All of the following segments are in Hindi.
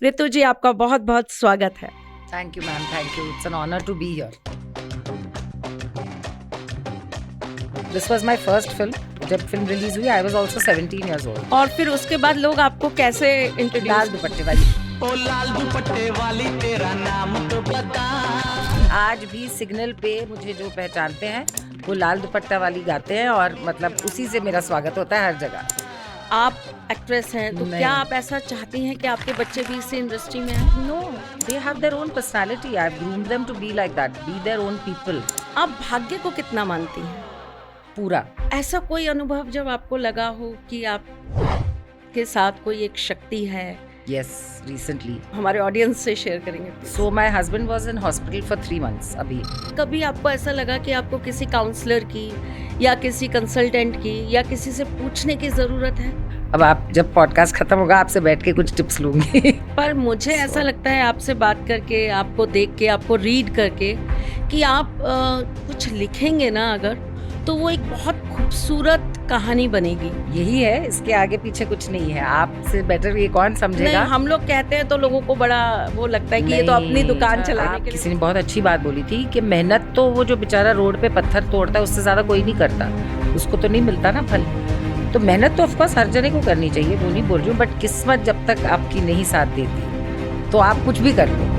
ऋतु जी, आपका बहुत बहुत स्वागत है। Thank you ma'am, thank you. It's an honour to be here. This was my first film. जब फिल्म रिलीज हुई I was also 17 years old. और फिर उसके बाद लोग आपको कैसे लाल इंट्रोड्यूस? दुपट्टे वाली। ओ लाल दुपट्टे वाली तेरा नाम तो बता। आज भी सिग्नल पे मुझे जो पहचानते हैं वो लाल दुपट्टा वाली गाते हैं और मतलब उसी से मेरा स्वागत होता है हर जगह। आप एक्ट्रेस हैं तो नहीं। क्या आप ऐसा चाहती हैं कि आपके बच्चे भी इसी इंडस्ट्री में आए? No, they have their own personality. I have groomed them to be like that, be their own people. आप भाग्य को कितना मानती हैं? पूरा। ऐसा कोई अनुभव जब आपको लगा हो कि आप के साथ कोई एक शक्ति है? Yes, recently. हमारे ऑडियंस से शेयर करेंगे please। So my husband was in hospital for 3 months अभी। कभी आपको ऐसा लगा कि आपको किसी काउंसलर की या किसी कंसल्टेंट की या किसी से पूछने की जरूरत है? अब आप जब पॉडकास्ट खत्म होगा आपसे बैठ के कुछ टिप्स लूंगी। पर मुझे ऐसा लगता है आपसे बात करके, आपको देख के, आपको रीड करके कि आप कुछ लिखेंगे ना अगर, तो वो एक बहुत खूबसूरत कहानी बनेगी। यही है, इसके आगे पीछे कुछ नहीं है। आपसे बेटर ये कौन नहीं, समझेगा। हम लोग कहते हैं तो लोगों को बड़ा वो लगता है कि ये तो अपनी नहीं, दुकान चलाने आप के किसी लिए। ने बहुत अच्छी बात बोली थी कि मेहनत तो वो जो बेचारा रोड पे पत्थर तोड़ता है उससे ज्यादा कोई नहीं करता, उसको तो नहीं मिलता ना फल। तो मेहनत तो ऑफकोर्स हर जने को करनी चाहिए, वो नहीं बोल रही हूँ, बट किस्मत जब तक आपकी नहीं साथ देती तो आप कुछ भी कर लो।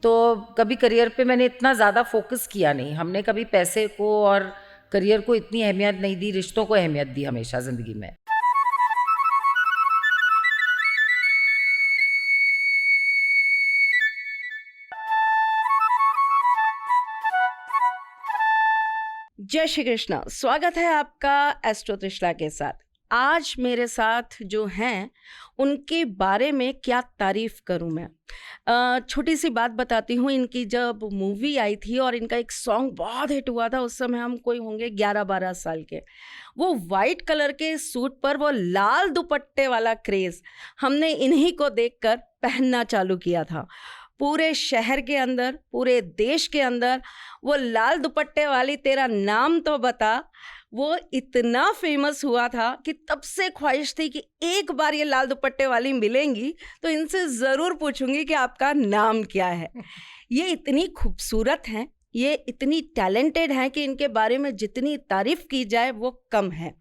तो कभी करियर पे मैंने इतना ज़्यादा फोकस किया नहीं। हमने कभी पैसे को और करियर को इतनी अहमियत नहीं दी, रिश्तों को अहमियत दी हमेशा ज़िंदगी में। जय श्री कृष्णा, स्वागत है आपका एस्ट्रो त्रिशला के साथ। आज मेरे साथ जो हैं उनके बारे में क्या तारीफ करूं मैं। छोटी सी बात बताती हूँ। इनकी जब मूवी आई थी और इनका एक सॉन्ग बहुत हिट हुआ था, उस समय हम कोई होंगे 11-12 साल के। वो वाइट कलर के सूट पर वो लाल दुपट्टे वाला क्रेज़ हमने इन्हीं को देखकर पहनना चालू किया था। पूरे शहर के अंदर, पूरे देश के अंदर वो लाल दुपट्टे वाली तेरा नाम तो बता, वो इतना फेमस हुआ था कि तब से ख्वाहिश थी कि एक बार ये लाल दुपट्टे वाली मिलेंगी तो इनसे ज़रूर पूछूंगी कि आपका नाम क्या है। ये इतनी खूबसूरत हैं, ये इतनी टैलेंटेड हैं कि इनके बारे में जितनी तारीफ की जाए वो कम है।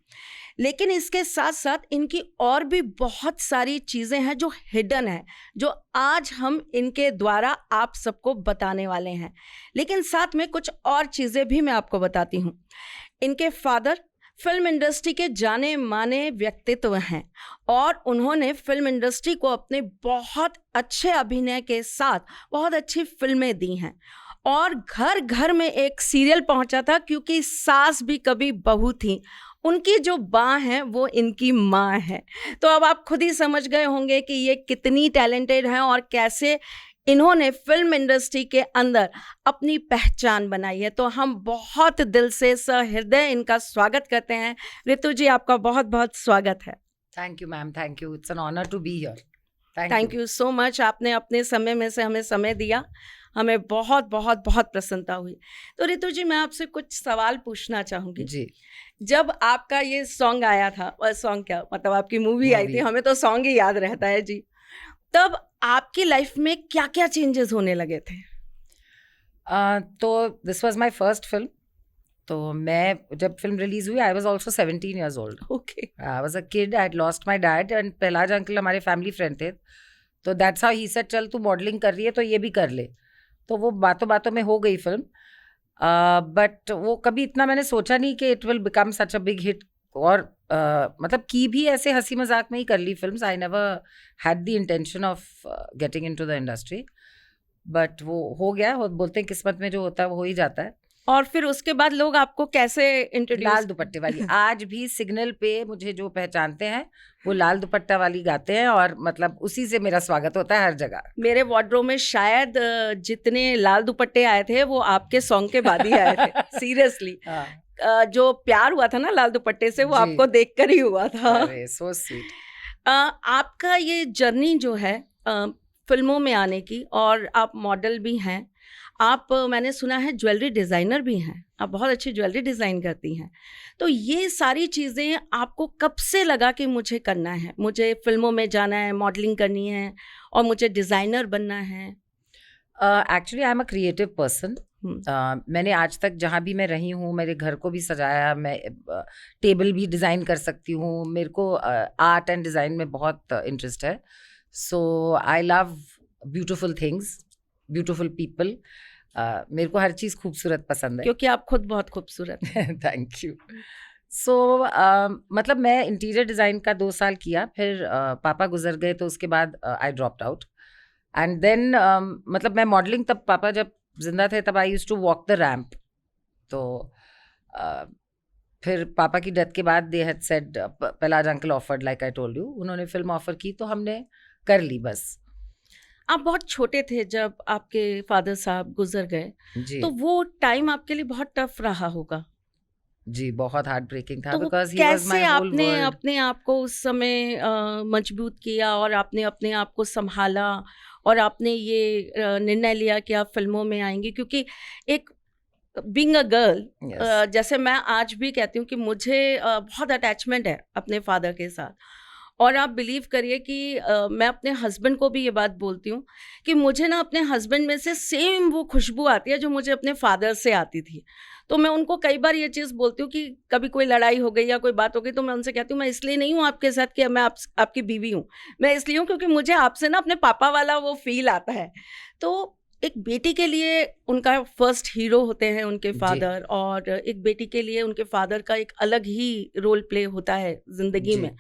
लेकिन इसके साथ साथ इनकी और भी बहुत सारी चीज़ें हैं जो हिडन है, जो आज हम इनके द्वारा आप सबको बताने वाले हैं। लेकिन साथ में कुछ और चीज़ें भी मैं आपको बताती हूँ। इनके फादर फिल्म इंडस्ट्री के जाने माने व्यक्तित्व हैं और उन्होंने फिल्म इंडस्ट्री को अपने बहुत अच्छे अभिनय के साथ बहुत अच्छी फिल्में दी हैं और घर घर में एक सीरियल पहुंचा था, क्योंकि सास भी कभी बहू थी। उनकी जो माँ है वो इनकी माँ है। तो अब आप खुद ही समझ गए होंगे कि ये कितनी टैलेंटेड हैं और कैसे इन्होंने फिल्म इंडस्ट्री के अंदर अपनी पहचान बनाई है। तो हम बहुत दिल से सहृदय इनका स्वागत करते हैं। ऋतु जी, आपका बहुत बहुत स्वागत है। Thank you ma'am, thank you. It's an honour to be here. Thank you so much. आपने अपने समय में से हमें समय दिया, हमें बहुत बहुत बहुत प्रसन्नता हुई। तो ऋतु जी, मैं आपसे कुछ सवाल पूछना चाहूँगी जी। जब आपका ये सॉन्ग आया था, और सॉन्ग क्या मतलब आपकी मूवी आई थी, हमें तो सॉन्ग ही याद रहता है जी, तब आपकी लाइफ में क्या क्या चेंजेस होने लगे थे? तो this was my first film. तो मैं जब फिल्म रिलीज हुई I was also 17 years old. Okay. I was a kid, I had lost my dad and Pahlaj uncle हमारे फैमिली फ्रेंड थे। तो दैट्स हाउ ही सेड चल तू मॉडलिंग कर रही है तो ये भी कर ले। तो वो बातों बातों में हो गई फिल्म। बट वो कभी इतना मैंने सोचा नहीं कि it will become such a big hit. और मतलब की भी ऐसे हंसी मजाक में ही कर ली films. I never had the intention of getting into the industry, but वो हो गया। बोलते हैं किस्मत में जो होता है वो हो ही जाता है। और फिर उसके बाद लोग आपको कैसे इंट्रोड्यूस? लाल दुपट्टे वाली। आज भी सिग्नल पे मुझे जो पहचानते हैं वो लाल दुपट्टा वाली गाते हैं और मतलब उसी से मेरा स्वागत होता है हर जगह। मेरे वार्डरोब में शायद जितने लाल दुपट्टे आए थे वो आपके सॉन्ग के बाद ही आए थे। सीरियसली। जो प्यार हुआ था ना लाल दुपट्टे से, वो जी। आपको देखकर ही हुआ था। अरे सो स्वीट। आपका ये जर्नी जो है फिल्मों में आने की, और आप मॉडल भी हैं, आप मैंने सुना है ज्वेलरी डिज़ाइनर भी हैं, आप बहुत अच्छी ज्वेलरी डिज़ाइन करती हैं। तो ये सारी चीज़ें आपको कब से लगा कि मुझे करना है, मुझे फ़िल्मों में जाना है, मॉडलिंग करनी है और मुझे डिज़ाइनर बनना है? Actually I am a creative person. मैंने आज तक जहाँ भी मैं रही हूँ, मेरे घर को भी सजाया, मैं टेबल भी डिज़ाइन कर सकती हूँ। मेरे को आर्ट एंड डिज़ाइन में बहुत इंटरेस्ट है। So I love beautiful things, beautiful people. मेरे को हर चीज़ खूबसूरत पसंद है। क्योंकि आप खुद बहुत खूबसूरत हैं। Thank you. सो मतलब मैं इंटीरियर डिज़ाइन का 2 साल किया, फिर पापा गुजर गए तो उसके बाद I dropped out. And then मतलब मैं मॉडलिंग, तब पापा जब जिंदा थे तब I used to walk the ramp. तो फिर पापा की डेथ के बाद they had said, Pahlaj uncle offered, like I told you, उन्होंने फिल्म ऑफर की तो हमने कर ली बस। आप बहुत छोटे थे जब आपके फादर साहब गुजर गए, जी तो वो टाइम आपके लिए बहुत टफ रहा होगा। जी, बहुत हार्ट ब्रेकिंग था, तो बिकॉज ही वाज माय कैसे होल आपने वर्ल्ड। अपने आप को उस समय मजबूत किया और आपने अपने आप को संभाला और आपने ये निर्णय लिया कि आप फिल्मों में आएंगी? क्योंकि एक बीइंग अ गर्ल, यस जैसे मैं आज भी कहती हूँ कि मुझे बहुत अटैचमेंट है अपने फादर के साथ, और आप बिलीव करिए कि मैं अपने हस्बैंड को भी ये बात बोलती हूँ कि मुझे ना अपने हस्बैंड में से सेम वो खुशबू आती है जो मुझे अपने फादर से आती थी। तो मैं उनको कई बार ये चीज़ बोलती हूँ कि कभी कोई लड़ाई हो गई या कोई बात हो गई तो मैं उनसे कहती हूँ, मैं इसलिए नहीं हूँ आपके साथ कि मैं आपकी बीवी हूँ, मैं इसलिए हूँ क्योंकि मुझे आपसे ना अपने पापा वाला वो फील आता है। तो एक बेटी के लिए उनका फर्स्ट हीरो होते हैं उनके जी फादर, और एक बेटी के लिए उनके फादर का एक अलग ही रोल प्ले होता है ज़िंदगी जी। में।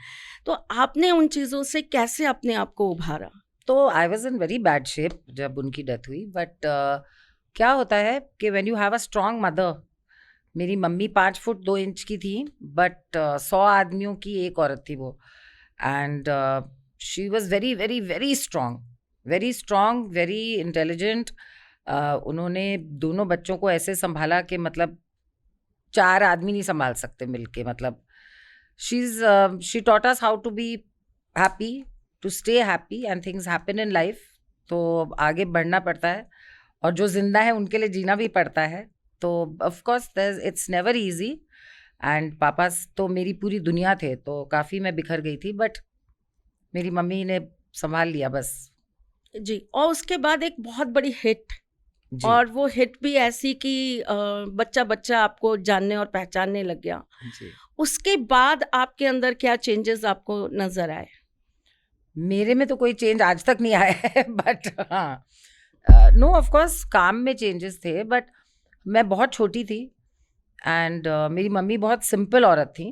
तो आपने उन चीज़ों से कैसे अपने आप को उभारा? तो I was in very bad shape जब उनकी डेथ हुई, बट क्या होता है कि when you have a strong mother, मेरी मम्मी 5 फुट 2 इंच की थी, बट 100 आदमियों की एक औरत थी वो। And she was very very very strong, very intelligent. उन्होंने दोनों बच्चों को ऐसे संभाला कि मतलब 4 आदमी नहीं संभाल सकते मिलके। मतलब she taught us how to be happy, to stay happy, and things happen in life। तो आगे बढ़ना पड़ता है और जो जिंदा है उनके लिए जीना भी पड़ता है। तो of course it's never easy. And पापा तो मेरी पूरी दुनिया थे, तो काफ़ी मैं बिखर गई थी, बट मेरी मम्मी ने संभाल लिया बस। जी, और उसके बाद एक बहुत बड़ी हिट, जी और वो हिट भी ऐसी कि बच्चा-बच्चा आपको जानने और पहचानने लग गया। जी। उसके बाद आपके अंदर क्या चेंजेस आपको नज़र आए? मेरे में तो कोई चेंज आज तक नहीं आया है, बट हाँ, नो ऑफ कोर्स काम में चेंजेस थे, बट मैं बहुत छोटी थी एंड मेरी मम्मी बहुत सिंपल औरत थी।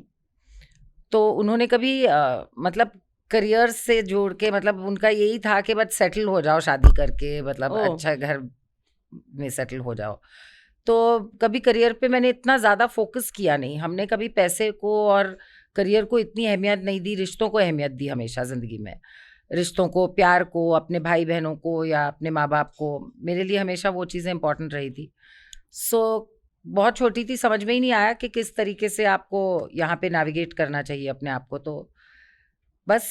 तो उन्होंने कभी मतलब करियर से जोड़ के, मतलब उनका यही था कि बस सेटल हो जाओ शादी करके, मतलब ओह! अच्छा घर में सेटल हो जाओ। तो कभी करियर पे मैंने इतना ज़्यादा फोकस किया नहीं। हमने कभी पैसे को और करियर को इतनी अहमियत नहीं दी, रिश्तों को अहमियत दी हमेशा ज़िंदगी में। रिश्तों को, प्यार को, अपने भाई बहनों को या अपने माँ बाप को, मेरे लिए हमेशा वो चीज़ें इंपॉर्टेंट रही थी। सो बहुत छोटी थी, समझ में ही नहीं आया कि किस तरीके से आपको यहाँ पे नेविगेट करना चाहिए अपने आप को। तो बस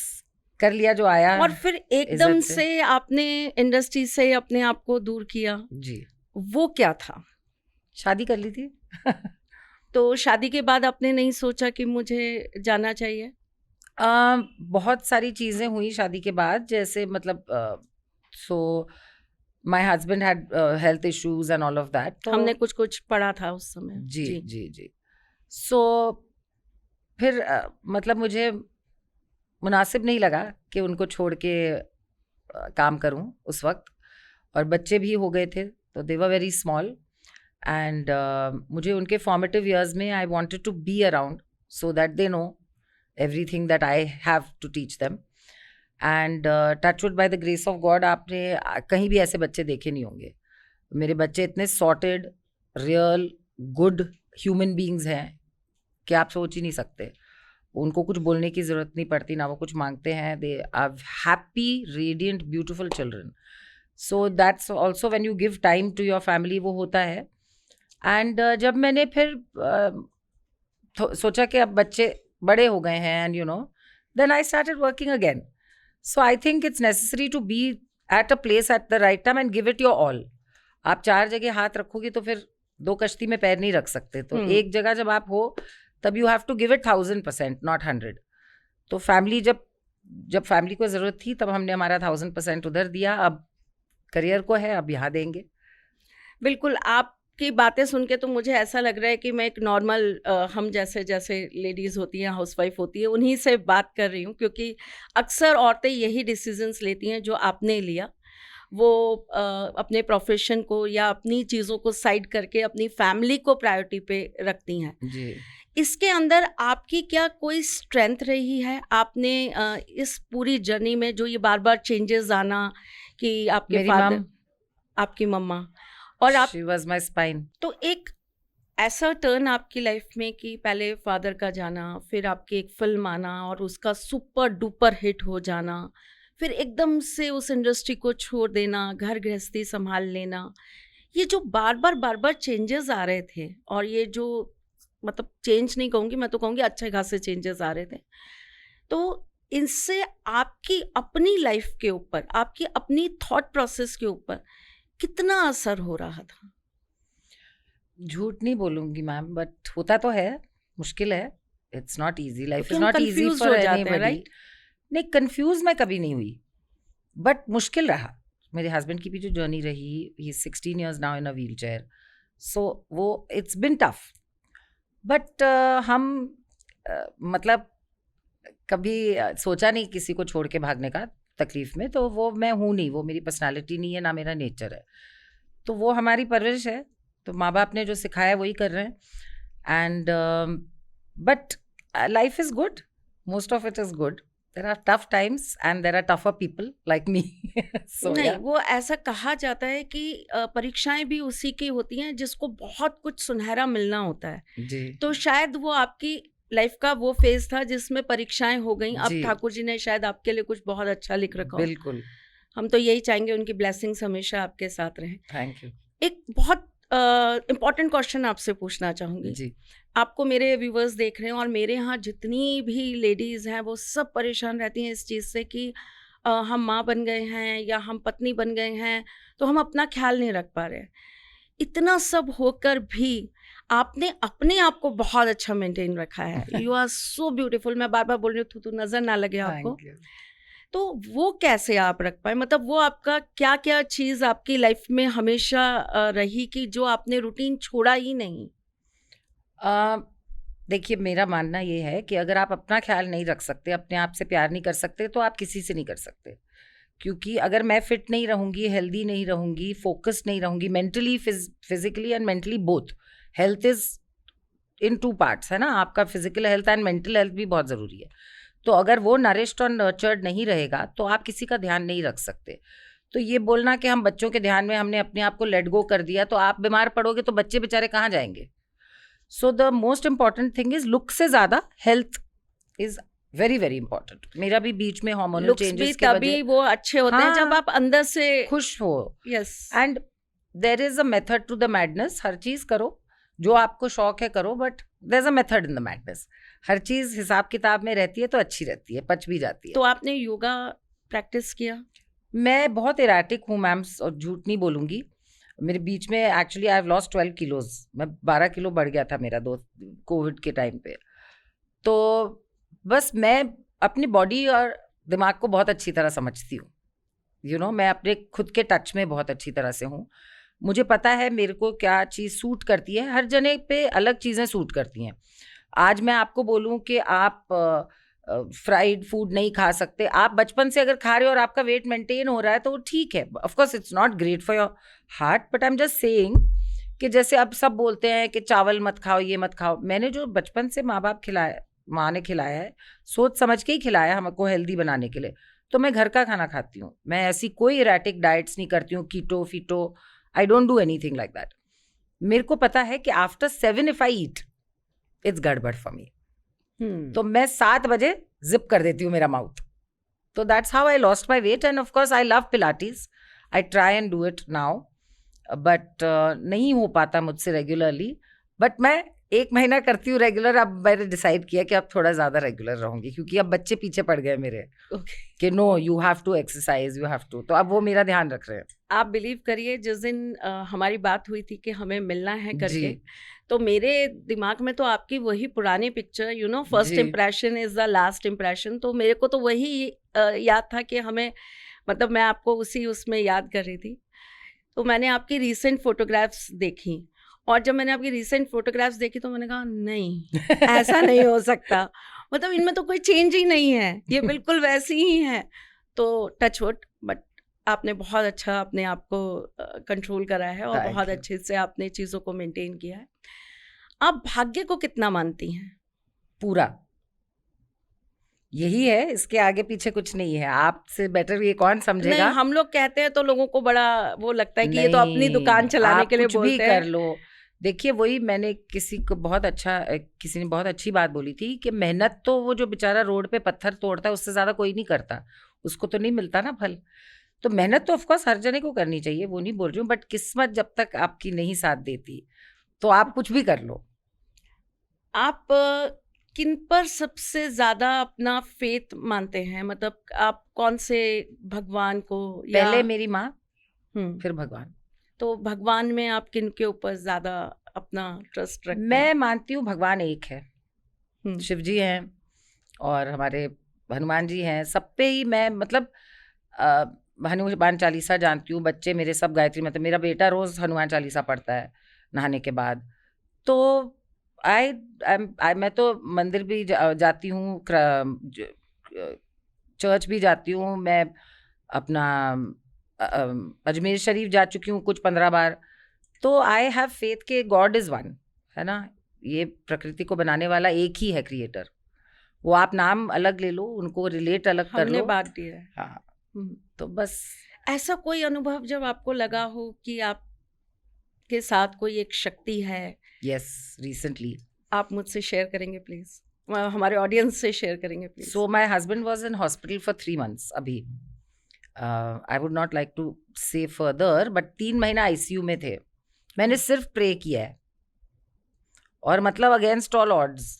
कर लिया जो आया और फिर एकदम इज्जत से। से आपने इंडस्ट्री से अपने आप को दूर किया, जी, वो क्या था? शादी कर ली थी। तो शादी के बाद आपने नहीं सोचा कि मुझे जाना चाहिए? बहुत सारी चीज़ें हुई शादी के बाद, जैसे मतलब so my husband had health issues and all of that. तो हमने कुछ-कुछ पढ़ा था उस समय। जी जी। जी जी। सो फिर मतलब मुझे मुनासिब नहीं लगा कि उनको छोड़ के काम करूं उस वक्त, और बच्चे भी हो गए थे, तो they were very small. And मुझे उनके फॉर्मेटिव ईयर्स में I wanted to be around so that they know everything that I have to teach them। and touchwood, by the grace of God, आपने कहीं भी ऐसे बच्चे देखे नहीं होंगे। मेरे बच्चे इतने sorted, real, good human beings हैं कि आप सोच ही नहीं सकते। उनको कुछ बोलने की ज़रूरत नहीं पड़ती, ना वो कुछ मांगते हैं। They are happy, radiant, beautiful children. So that's also when you give time to your family, वो होता है। एंड जब मैंने फिर सोचा कि अब बच्चे बड़े हो गए हैं, and then I started working again। So I think it's necessary to be at a place at the right time and give it your all। आप 4 जगह हाथ रखोगे तो फिर 2 कश्ती में पैर नहीं रख सकते, तो एक जगह जब आप हो तब you have to give it 1000%, not 100। तो फैमिली जब फैमिली को जरूरत थी तब हमने हमारा 1000% उधर दिया, अब करियर को है, अब यहाँ देंगे। बिल्कुल, आपकी बातें सुन के तो मुझे ऐसा लग रहा है कि मैं एक नॉर्मल हम जैसे जैसे लेडीज़ होती हैं, हाउसवाइफ होती है, उन्हीं से बात कर रही हूँ, क्योंकि अक्सर औरतें यही डिसीजंस लेती हैं जो आपने लिया। वो अपने प्रोफेशन को या अपनी चीज़ों को साइड करके अपनी फैमिली को प्रायोरिटी पे रखती हैं। जी। इसके अंदर आपकी क्या कोई स्ट्रेंथ रही है? आपने इस पूरी जर्नी में जो ये बार-बार चेंजेस आना कि आपके मेरी फादर, मम, आपकी मम्मा और आप, शी वाज माय स्पाइन। तो एक ऐसा टर्न आपकी लाइफ में कि पहले फादर का जाना, फिर आपकी एक फिल्म आना और उसका सुपर डुपर हिट हो जाना, फिर एकदम से उस इंडस्ट्री को छोड़ देना, घर गृहस्थी संभाल लेना, ये जो बार बार चेंजेस आ रहे थे, और ये जो मतलब चेंज नहीं कहूँगी, मैं तो कहूँगी अच्छे खासे चेंजेस आ रहे थे, तो इनसे आपकी अपनी लाइफ के ऊपर, आपकी अपनी थॉट प्रोसेस के ऊपर कितना असर हो रहा था? झूठ नहीं बोलूंगी मैम, बट होता तो है, मुश्किल है, इट्स नॉट इजी, लाइफ क्योंकि इज हम नॉट इजी confused फॉर हो जाते हैं, एनीबॉडी। right? नहीं, कंफ्यूज मैं कभी नहीं हुई, बट मुश्किल रहा। मेरे हस्बैंड की भी जो जर्नी रही, he is 16 years now in a wheelchair, so वो इट्स बिन टफ, बट हम मतलब कभी सोचा नहीं किसी को छोड़ के भागने का तकलीफ में, तो वो मैं हूँ नहीं, वो मेरी पर्सनालिटी नहीं है, ना मेरा नेचर है, तो वो हमारी परवरिश है, तो माँ बाप ने जो सिखाया वही कर रहे हैं। And but life is good, most of it is good, there are tough times and there are tougher people like me. So नहीं, वो ऐसा कहा जाता है कि परीक्षाएं भी उसी की होती हैं जिसको बहुत कुछ सुनहरा मिलना होता है, जी तो शायद वो आपकी लाइफ का वो फेज था जिसमें परीक्षाएं हो गई। अब जी। ठाकुर जी ने शायद आपके लिए कुछ बहुत अच्छा लिख रखा हो। बिल्कुल, हम तो यही चाहेंगे उनकी ब्लेसिंग्स हमेशा आपके साथ रहें। Thank you. एक बहुत इम्पॉर्टेंट क्वेश्चन आपसे पूछना चाहूँगी। जी आपको मेरे व्यूवर्स देख रहे हैं और मेरे यहाँ जितनी भी लेडीज़ हैं वो सब परेशान रहती हैं इस चीज़ से कि हम माँ बन गए हैं या हम पत्नी बन गए हैं तो हम अपना ख्याल नहीं रख पा रहे हैं। इतना सब होकर भी आपने अपने आप को बहुत अच्छा मेंटेन रखा है। You are so beautiful. मैं बार बार बोल रही हूँ, तू नज़र ना लगे आपको। Thank you. तो वो कैसे आप रख पाए? मतलब वो आपका क्या क्या चीज़ आपकी लाइफ में हमेशा रही कि जो आपने रूटीन छोड़ा ही नहीं? देखिए, मेरा मानना ये है कि अगर आप अपना ख्याल नहीं रख सकते, अपने आप से प्यार नहीं कर सकते, तो आप किसी से नहीं कर सकते। क्योंकि अगर मैं फिट नहीं रहूँगी, हेल्दी नहीं रहूँगी, फोकस नहीं रहूँगी, mentally, physically and mentally both, health is in 2 parts है ना, आपका physical health and mental health भी बहुत ज़रूरी है। तो अगर वो नरिश्ड और नर्चर्ड नहीं रहेगा तो आप किसी का ध्यान नहीं रख सकते। तो ये बोलना कि हम बच्चों के ध्यान में हमने अपने आप को लेट गो कर दिया, तो आप बीमार पड़ोगे तो बच्चे बेचारे कहाँ जाएंगे? So the most important thing is look से ज़्यादा health is very very important. मेरा भी बीच में हार्मोनल लुक्स भी चेंजेस की तभी वजह वो अच्छे होते हैं जब हाँ, आप अंदर से खुश हो। Yes. And there is a method to the madness. हर चीज़ करो जो आपको शौक है, करो, but there is a method in the madness. हर चीज़ हिसाब किताब में रहती है तो अच्छी रहती है, पच भी जाती है। तो आपने योगा प्रैक्टिस किया? मैं बहुत इराटिक हूँ मैम, और झूठ नहीं बोलूँगी। मेरे बीच में actually I have lost 12 kilos। मैं 12 किलो बढ़ गया था मेरा कोविड के टाइम पे। तो बस मैं अपनी बॉडी और दिमाग को बहुत अच्छी तरह समझती हूँ। यू नो, मैं अपने खुद के टच में बहुत अच्छी तरह से हूँ। मुझे पता है मेरे को क्या चीज़ सूट करती है। हर जने पे अलग चीज़ें सूट करती हैं। आज मैं आपको बोलूँ कि आप फ्राइड फूड नहीं खा सकते, आप बचपन से अगर खा रहे हो और आपका वेट मेंटेन हो रहा है तो वो ठीक है। Of course it's not great for your heart, but I am just saying कि जैसे अब सब बोलते हैं कि चावल मत खाओ, ये मत खाओ। मैंने जो बचपन से माँ ने खिलाया है, सोच समझ के ही खिलाया हमको हेल्दी बनाने के लिए, तो मैं घर का खाना खाती हूँ। मैं ऐसी कोई इरेटिक डाइट्स नहीं करती हूँ, कीटो फीटो, I don't do anything like that. मेरे को पता है कि after 7 if I eat it's गड़बड़ फॉर मी। तो मैं 7 बजे जिप कर देती हूँ मेरा माउथ। तो that's how I lost my weight. And of course I love Pilates, I try and do it now, but नहीं हो पाता मुझसे रेगुलरली। बट मैं 1 महीना करती हूँ रेगुलर, अब मैंने डिसाइड किया कि अब थोड़ा ज़्यादा रेगुलर रहूंगी, क्योंकि अब बच्चे पीछे पड़ गए मेरे ओके। कि no you have to exercise, you have to, तो अब वो मेरा ध्यान रख रहे हैं। आप बिलीव करिए, जिस दिन हमारी बात हुई थी कि हमें मिलना है करके, जी तो मेरे दिमाग में तो आपकी वही पुरानी पिक्चर, यू नो, फर्स्ट जी impression is the last impression, तो मेरे को तो वही याद था कि हमें, मतलब मैं आपको उसी उसमें याद कर रही थी। तो मैंने आपकी रीसेंट फोटोग्राफ्स देखी, और जब मैंने आपकी रीसेंट फोटोग्राफ्स देखी तो मैंने कहा नहीं, ऐसा नहीं हो सकता, मतलब इनमें तो कोई चेंज ही नहीं है, ये बिल्कुल वैसी ही है। तो टच वुड, बट आपने बहुत अच्छा अपने आप को कंट्रोल करा है और Thank बहुत you. अच्छे से आपने चीज़ों को मेंटेन किया है। आप भाग्य को कितना मानती हैं? पूरा यही है, इसके आगे पीछे कुछ नहीं है। आपसे बेटर ये कौन नहीं, समझेगा? हम लोग कहते हैं तो लोगों को बड़ा वो लगता है कि ये तो अपनी दुकान चलाने आप के लिए कुछ भी बोलते कर हैं। लो। देखिए वही मैंने किसी को बहुत अच्छा किसी ने बहुत अच्छी बात बोली थी कि मेहनत तो वो जो बेचारा रोड पे पत्थर तोड़ता है उससे ज्यादा कोई नहीं करता, उसको तो नहीं मिलता ना फल। तो मेहनत तो ऑफकोर्स हर जने को करनी चाहिए, वो नहीं बोल रही हूँ, बट किस्मत जब तक आपकी नहीं साथ देती तो आप कुछ भी कर लो। आप किन पर सबसे ज्यादा अपना फेथ मानते हैं? मतलब आप कौन से भगवान को, या पहले मेरी माँ, हम्म, फिर भगवान। तो भगवान में आप किन के ऊपर ज्यादा अपना ट्रस्ट रखते हैं? मैं मानती हूँ भगवान एक है, हम्म, शिव जी हैं और हमारे हनुमान जी हैं, सब पे ही मैं मतलब अ, हनुमान चालीसा जानती हूँ। बच्चे मेरे सब गायत्री, मतलब मेरा बेटा रोज हनुमान चालीसा पढ़ता है नहाने के बाद। तो मैं तो मंदिर भी जाती हूँ, चर्च भी जाती हूँ मैं, अपना अजमेर शरीफ जा चुकी हूँ कुछ 15 बार। तो आई हैव फेथ के गॉड इज वन, है ना, ये प्रकृति को बनाने वाला एक ही है क्रिएटर। वो आप नाम अलग ले लो, उनको रिलेट अलग कर हमने लो। बात दिया है। हाँ, हम्म, तो बस। ऐसा कोई अनुभव जब आपको लगा हो कि आपके साथ कोई एक शक्ति है, यस, रिसेंटली। आप मुझसे शेयर करेंगे प्लीज, हमारे ऑडियंस से शेयर करेंगे please? So my husband was in hospital for 3 months अभी। I would not like to say further, but 3 महीना आईसीयू में थे। मैंने सिर्फ प्रे किया है, और मतलब अगेंस्ट ऑल ऑड्स,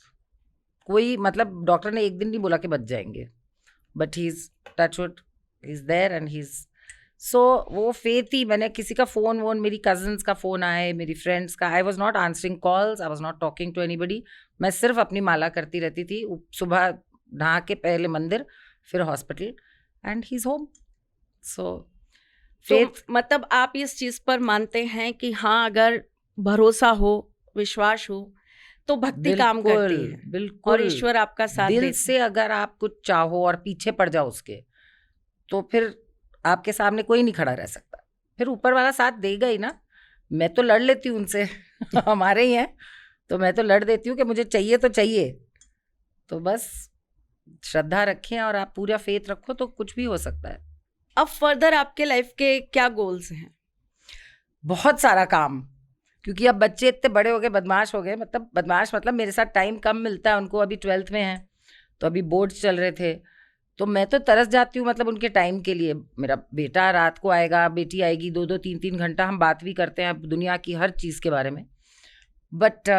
कोई मतलब डॉक्टर ने एक दिन नहीं बोला कि बच जाएंगे, but he is touchwood, he is there and he is. So वो फेथ ही, मैंने किसी का फोन, मेरी कजन्स का फोन आए, मेरी फ्रेंड्स का, I was not answering calls, I was not talking to anybody. मैं सिर्फ अपनी माला करती रहती थी, सुबह नहा के पहले मंदिर, फिर hospital, and he is home. So तो फेथ, मतलब आप इस चीज पर मानते हैं कि हाँ, अगर भरोसा हो, विश्वास हो, तो भक्ति काम करती है और बिल्कुल ईश्वर आपका साथ दिल देते से अगर आप कुछ चाहो और पीछे पड़ जाओ उसके, तो फिर आपके सामने कोई नहीं खड़ा रह सकता, फिर ऊपर वाला साथ देगा ही ना। मैं तो लड़ लेती हूँ उनसे हमारे ही हैं, तो मैं तो लड़ देती हूँ कि मुझे चाहिए तो चाहिए। तो बस श्रद्धा रखें और आप पूरा फेथ रखो तो कुछ भी हो सकता है। अब फर्दर आपके लाइफ के क्या गोल्स हैं? बहुत सारा काम, क्योंकि अब बच्चे इतने बड़े हो गए, बदमाश हो गए, मतलब बदमाश मतलब मेरे साथ टाइम कम मिलता है उनको, अभी 12th में हैं, तो अभी बोर्ड्स चल रहे थे, तो मैं तो तरस जाती हूँ मतलब उनके टाइम के लिए। मेरा बेटा रात को आएगा, बेटी आएगी, 2-2 3-3 घंटा हम बात भी करते हैं दुनिया की हर चीज़ के बारे में, बट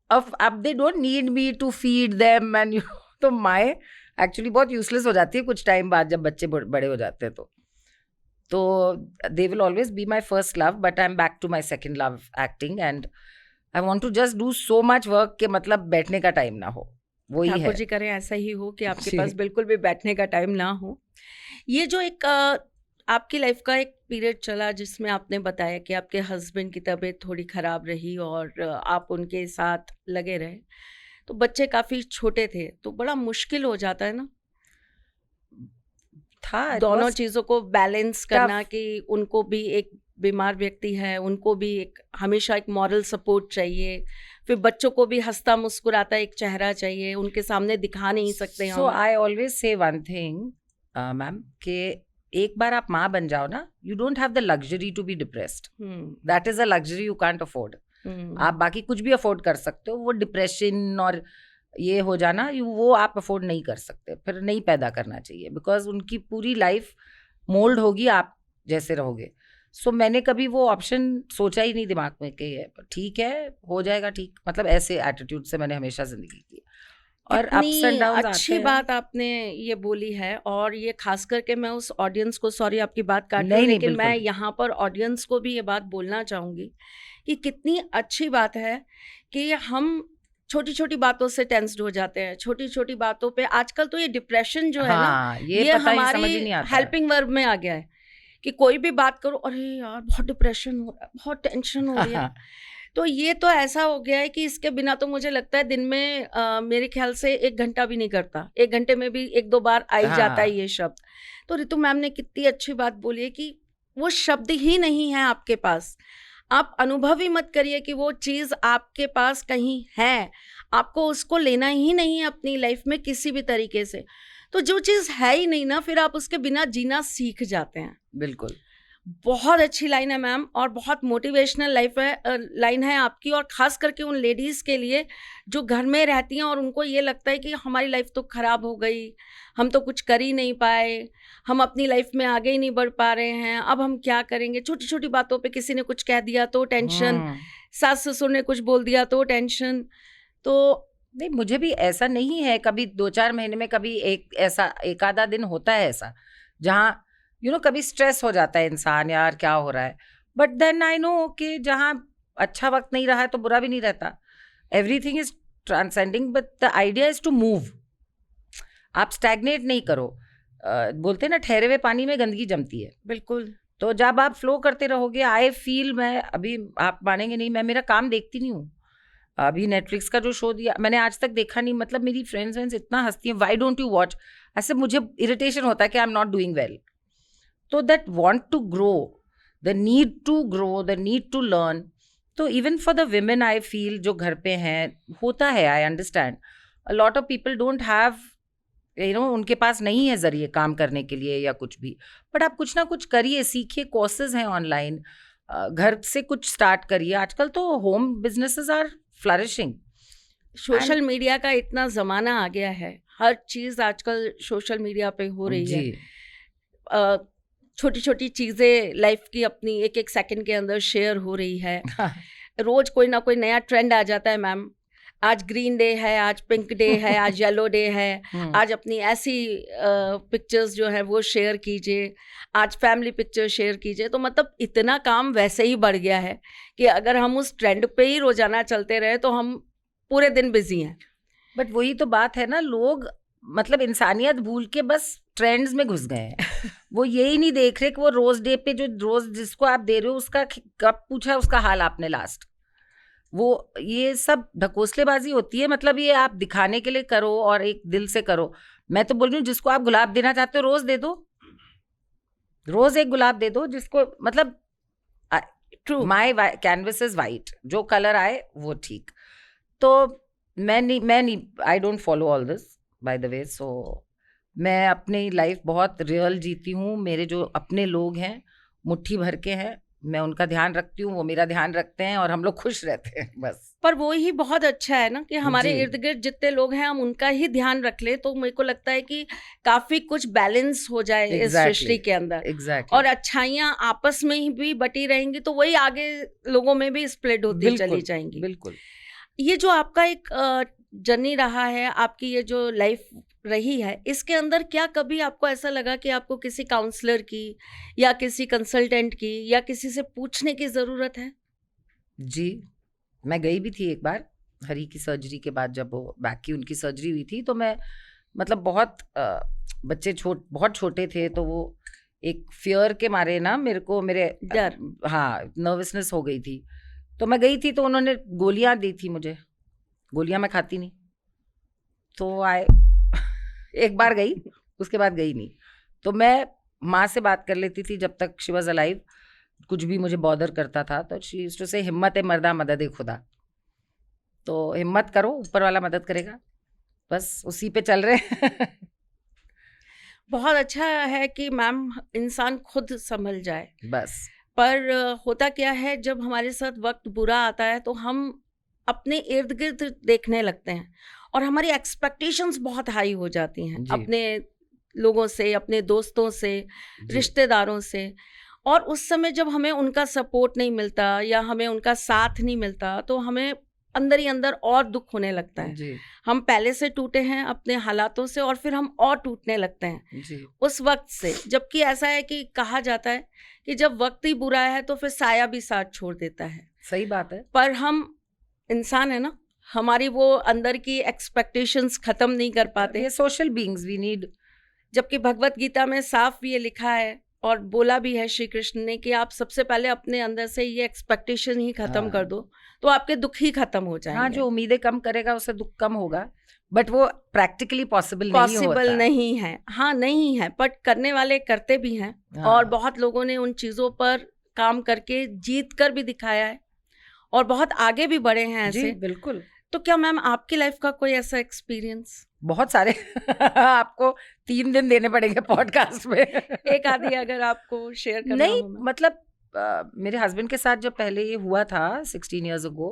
अब they don't need me to feed them and तो माए एक्चुअली बहुत यूजलेस हो जाती है कुछ टाइम बाद जब बच्चे बड़े हो जाते हैं। तो they will always be my first love, but I'm back to my second love, acting, and I want to just do so much work कि मतलब बैठने का टाइम ना हो, वही है। ठाकुर जी करें ऐसा ही हो कि आपके जी। पास बिल्कुल भी बैठने का टाइम ना हो। ये जो एक आपकी लाइफ का एक पीरियड चला जिसमें आपने बताया कि आपके हस्बैंड की तबीयत थोड़ी खराब रही और आप उनके साथ लगे रहे, तो बच्चे काफ़ी छोटे थे, तो बड़ा मुश्किल हो जाता है ना था it दोनों was चीज़ों को बैलेंस करना, कि उनको भी एक बीमार व्यक्ति है, उनको भी एक हमेशा एक मॉरल सपोर्ट चाहिए, फिर बच्चों को भी हंसता मुस्कुराता एक चेहरा चाहिए, उनके सामने दिखा नहीं सकते So हम। I always say one thing, ma'am, कि एक बार आप माँ बन जाओ ना, you don't have the luxury to be depressed. That is a luxury you can't afford. आप बाकी कुछ भी अफोर्ड कर सकते हो, वो डिप्रेशन और ये हो जाना वो आप अफोर्ड नहीं कर सकते, फिर नहीं पैदा करना चाहिए, बिकॉज उनकी पूरी लाइफ मोल्ड होगी आप जैसे रहोगे। सो मैंने कभी वो ऑप्शन सोचा ही नहीं दिमाग में कि ठीक है हो जाएगा ठीक, मतलब ऐसे एटीट्यूड से मैंने हमेशा जिंदगी की। और अप्स एंड कितनी डाउन अच्छी आते हैं। बात आपने ये बोली है, और ये खास करके मैं उस ऑडियंस को, सॉरी आपकी बात काट रही नहीं हूँ, नहीं लेकिन मैं बिल्कुल। यहाँ पर ऑडियंस को भी ये बात बोलना चाहूँगी कि कितनी अच्छी बात है कि हम छोटी छोटी बातों से टेंस्ड हो जाते हैं, छोटी छोटी बातों पे। आजकल तो ये डिप्रेशन जो है ना, हाँ ये ये पता ही समझ हमारी ही नहीं आता है। हेल्पिंग वर्ब में आ गया है कि कोई भी बात करो, अरे यार बहुत डिप्रेशन हो रहा है, बहुत टेंशन हो रही है। तो ये तो ऐसा हो गया है कि इसके बिना तो मुझे लगता है दिन में मेरे ख्याल से 1 घंटा भी नहीं करता, 1 घंटे में भी 1-2 बार आ ही जाता है हाँ ये शब्द। तो रितु मैम ने कितनी अच्छी बात बोली है कि वो शब्द ही नहीं है आपके पास, आप अनुभव ही मत करिए कि वो चीज़ आपके पास कहीं है, आपको उसको लेना ही नहीं है अपनी लाइफ में किसी भी तरीके से। तो जो चीज़ है ही नहीं ना, फिर आप उसके बिना जीना सीख जाते हैं। बिल्कुल। बहुत अच्छी लाइन है मैम, और बहुत मोटिवेशनल लाइन है आपकी, और ख़ास करके उन लेडीज़ के लिए जो घर में रहती हैं और उनको ये लगता है कि हमारी लाइफ तो ख़राब हो गई, हम तो कुछ कर ही नहीं पाए, हम अपनी लाइफ में आगे ही नहीं बढ़ पा रहे हैं, अब हम क्या करेंगे। छोटी छोटी बातों पे किसी ने कुछ कह दिया तो टेंशन, सास ससुर ने कुछ बोल दिया तो टेंशन। तो नहीं मुझे भी ऐसा नहीं है, कभी 2-4 महीने में कभी एक आधा दिन होता है ऐसा जहाँ कभी स्ट्रेस हो जाता है इंसान, यार क्या हो रहा है। बट देन आई नो कि जहाँ अच्छा वक्त नहीं रहा है तो बुरा भी नहीं रहता। Everything is transcending, but the idea is to move. आप स्टैग्नेट नहीं करो। बोलते हैं ना ठहरे हुए पानी में गंदगी जमती है। बिल्कुल तो जब आप फ्लो करते रहोगे, आई फील, मैं अभी आप मानेंगे नहीं, मैं मेरा काम देखती नहीं हूँ। अभी नेटफ्लिक्स का जो शो दिया मैंने आज तक देखा नहीं। मतलब मेरी फ्रेंड्स इतना हंसती हैं, व्हाई डोंट यू वॉच। ऐसे मुझे इरिटेशन होता है कि I am not doing well. तो that want to grow, the need to grow, the need to learn. तो even for the women I feel जो घर पे हैं, होता है, I understand a lot of people don't have उनके पास नहीं है जरिए काम करने के लिए या कुछ भी। बट आप कुछ ना कुछ करिए, सीखिए, कोर्सेज हैं ऑनलाइन, घर से कुछ स्टार्ट करिए। आजकल तो home businesses are flourishing. Social media का इतना ज़माना आ गया है, हर चीज़ आजकल सोशल मीडिया पे हो रही है। जी छोटी छोटी चीज़ें लाइफ की अपनी एक एक सेकंड के अंदर शेयर हो रही है। रोज कोई ना कोई नया ट्रेंड आ जाता है मैम। आज ग्रीन डे है, आज पिंक डे है, आज येलो डे है, आज अपनी ऐसी पिक्चर्स जो है वो शेयर कीजिए, आज फैमिली पिक्चर शेयर कीजिए। तो मतलब इतना काम वैसे ही बढ़ गया है कि अगर हम उस ट्रेंड पे ही रोजाना चलते रहे तो हम पूरे दिन बिजी हैं। बट वही तो बात है ना, लोग मतलब इंसानियत भूल के बस ट्रेंड्स में घुस गए हैं। वो यही नहीं देख रहे कि वो रोज डे पे जो रोज जिसको आप दे रहे हो उसका कब पूछा उसका हाल आपने लास्ट। वो ये सब ढकोसलेबाजी होती है। मतलब ये आप दिखाने के लिए करो और एक दिल से करो। मैं तो बोल रही हूँ जिसको आप गुलाब देना चाहते हो रोज दे दो, रोज एक गुलाब दे दो जिसको, मतलब true, my canvas is white, जो कलर आए वो ठीक। तो मैं नहीं I don't follow all this by the way. So मैं अपनी लाइफ बहुत रियल जीती हूँ। मेरे जो अपने लोग हैं मुट्ठी भर के हैं, मैं उनका ध्यान रखती हूँ, वो मेरा ध्यान रखते हैं और हम लोग खुश रहते हैं बस। पर वो ही बहुत अच्छा है ना कि हमारे जी। इर्द गिर्द जितने लोग हैं हम उनका ही ध्यान रख ले, तो मेरे को लगता है कि काफी कुछ बैलेंस हो जाए इस सृष्टि के अंदर। एग्जैक्टली। और अच्छाइयाँ आपस में ही भी बटी रहेंगी तो वही आगे लोगों में भी स्प्रेड होती चली जाएंगी। बिल्कुल। ये जो आपका एक जर्नी रहा है, आपकी ये जो लाइफ रही है, इसके अंदर क्या कभी आपको ऐसा लगा कि आपको किसी काउंसलर की या किसी कंसल्टेंट की या किसी से पूछने की ज़रूरत है? जी, मैं गई भी थी एक बार हरी की सर्जरी के बाद। जब वो बैक की उनकी सर्जरी हुई थी तो मैं मतलब बहुत बच्चे बहुत छोटे थे, तो वो एक फियर के मारे ना मेरे डर। हाँ, नर्वसनेस हो गई थी। तो मैं गई थी तो उन्होंने गोलियां दी थी मुझे। गोलियां मैं खाती नहीं, तो एक बार गई, उसके बाद गई नहीं। तो मैं माँ से बात कर लेती थी जब तक शी वाज अलाइव। कुछ भी मुझे बॉदर करता था तो शी यूज्ड टू से हिम्मत है मर्दा मदद है खुदा। तो हिम्मत करो, ऊपर वाला मदद करेगा, बस उसी पे चल रहे हैं। बहुत अच्छा है कि मैम इंसान खुद संभल जाए। बस पर होता क्या है, जब हमारे साथ वक्त बुरा आता है तो हम अपने इर्द गिर्द देखने लगते हैं और हमारी एक्सपेक्टेशंस बहुत हाई हो जाती हैं जी। अपने लोगों से, अपने दोस्तों से, जी। रिश्तेदारों से। और उस समय जब हमें उनका सपोर्ट नहीं मिलता या हमें उनका साथ नहीं मिलता तो हमें अंदर ही अंदर और दुख होने लगता है। जी हम पहले से टूटे हैं अपने हालातों से और फिर हम और टूटने लगते हैं जी उस वक्त से। जबकि ऐसा है कि कहा जाता है कि जब वक्त ही बुरा है तो फिर साया भी साथ छोड़ देता है। सही बात है। पर हम इंसान है ना, हमारी वो अंदर की एक्सपेक्टेशंस खत्म नहीं कर पाते। ये सोशल बीइंग्स वी नीड। जबकि भगवत गीता में साफ ये लिखा है और बोला भी है श्री कृष्ण ने कि आप सबसे पहले अपने अंदर से ये एक्सपेक्टेशन ही खत्म हाँ। कर दो तो आपके दुख ही खत्म हो जाएंगे। हाँ, जो उम्मीदें कम करेगा उससे दुख कम होगा, बट वो प्रैक्टिकली पॉसिबल नहीं होता। पॉसिबल नहीं है, हाँ नहीं है, बट करने वाले करते भी हैं। हाँ। और बहुत लोगों ने उन चीज़ों पर काम करके जीत कर भी दिखाया है और बहुत आगे भी बढ़े हैं जी ऐसे। बिल्कुल, तो क्या मैम आपकी लाइफ का कोई ऐसा एक्सपीरियंस? बहुत सारे आपको 3 दिन देने पड़ेंगे पॉडकास्ट में। एक आधी अगर आपको शेयर करना नहीं, हो। मैम मतलब मेरे हस्बैंड के साथ जब पहले ये हुआ था 16 इयर्स अगो,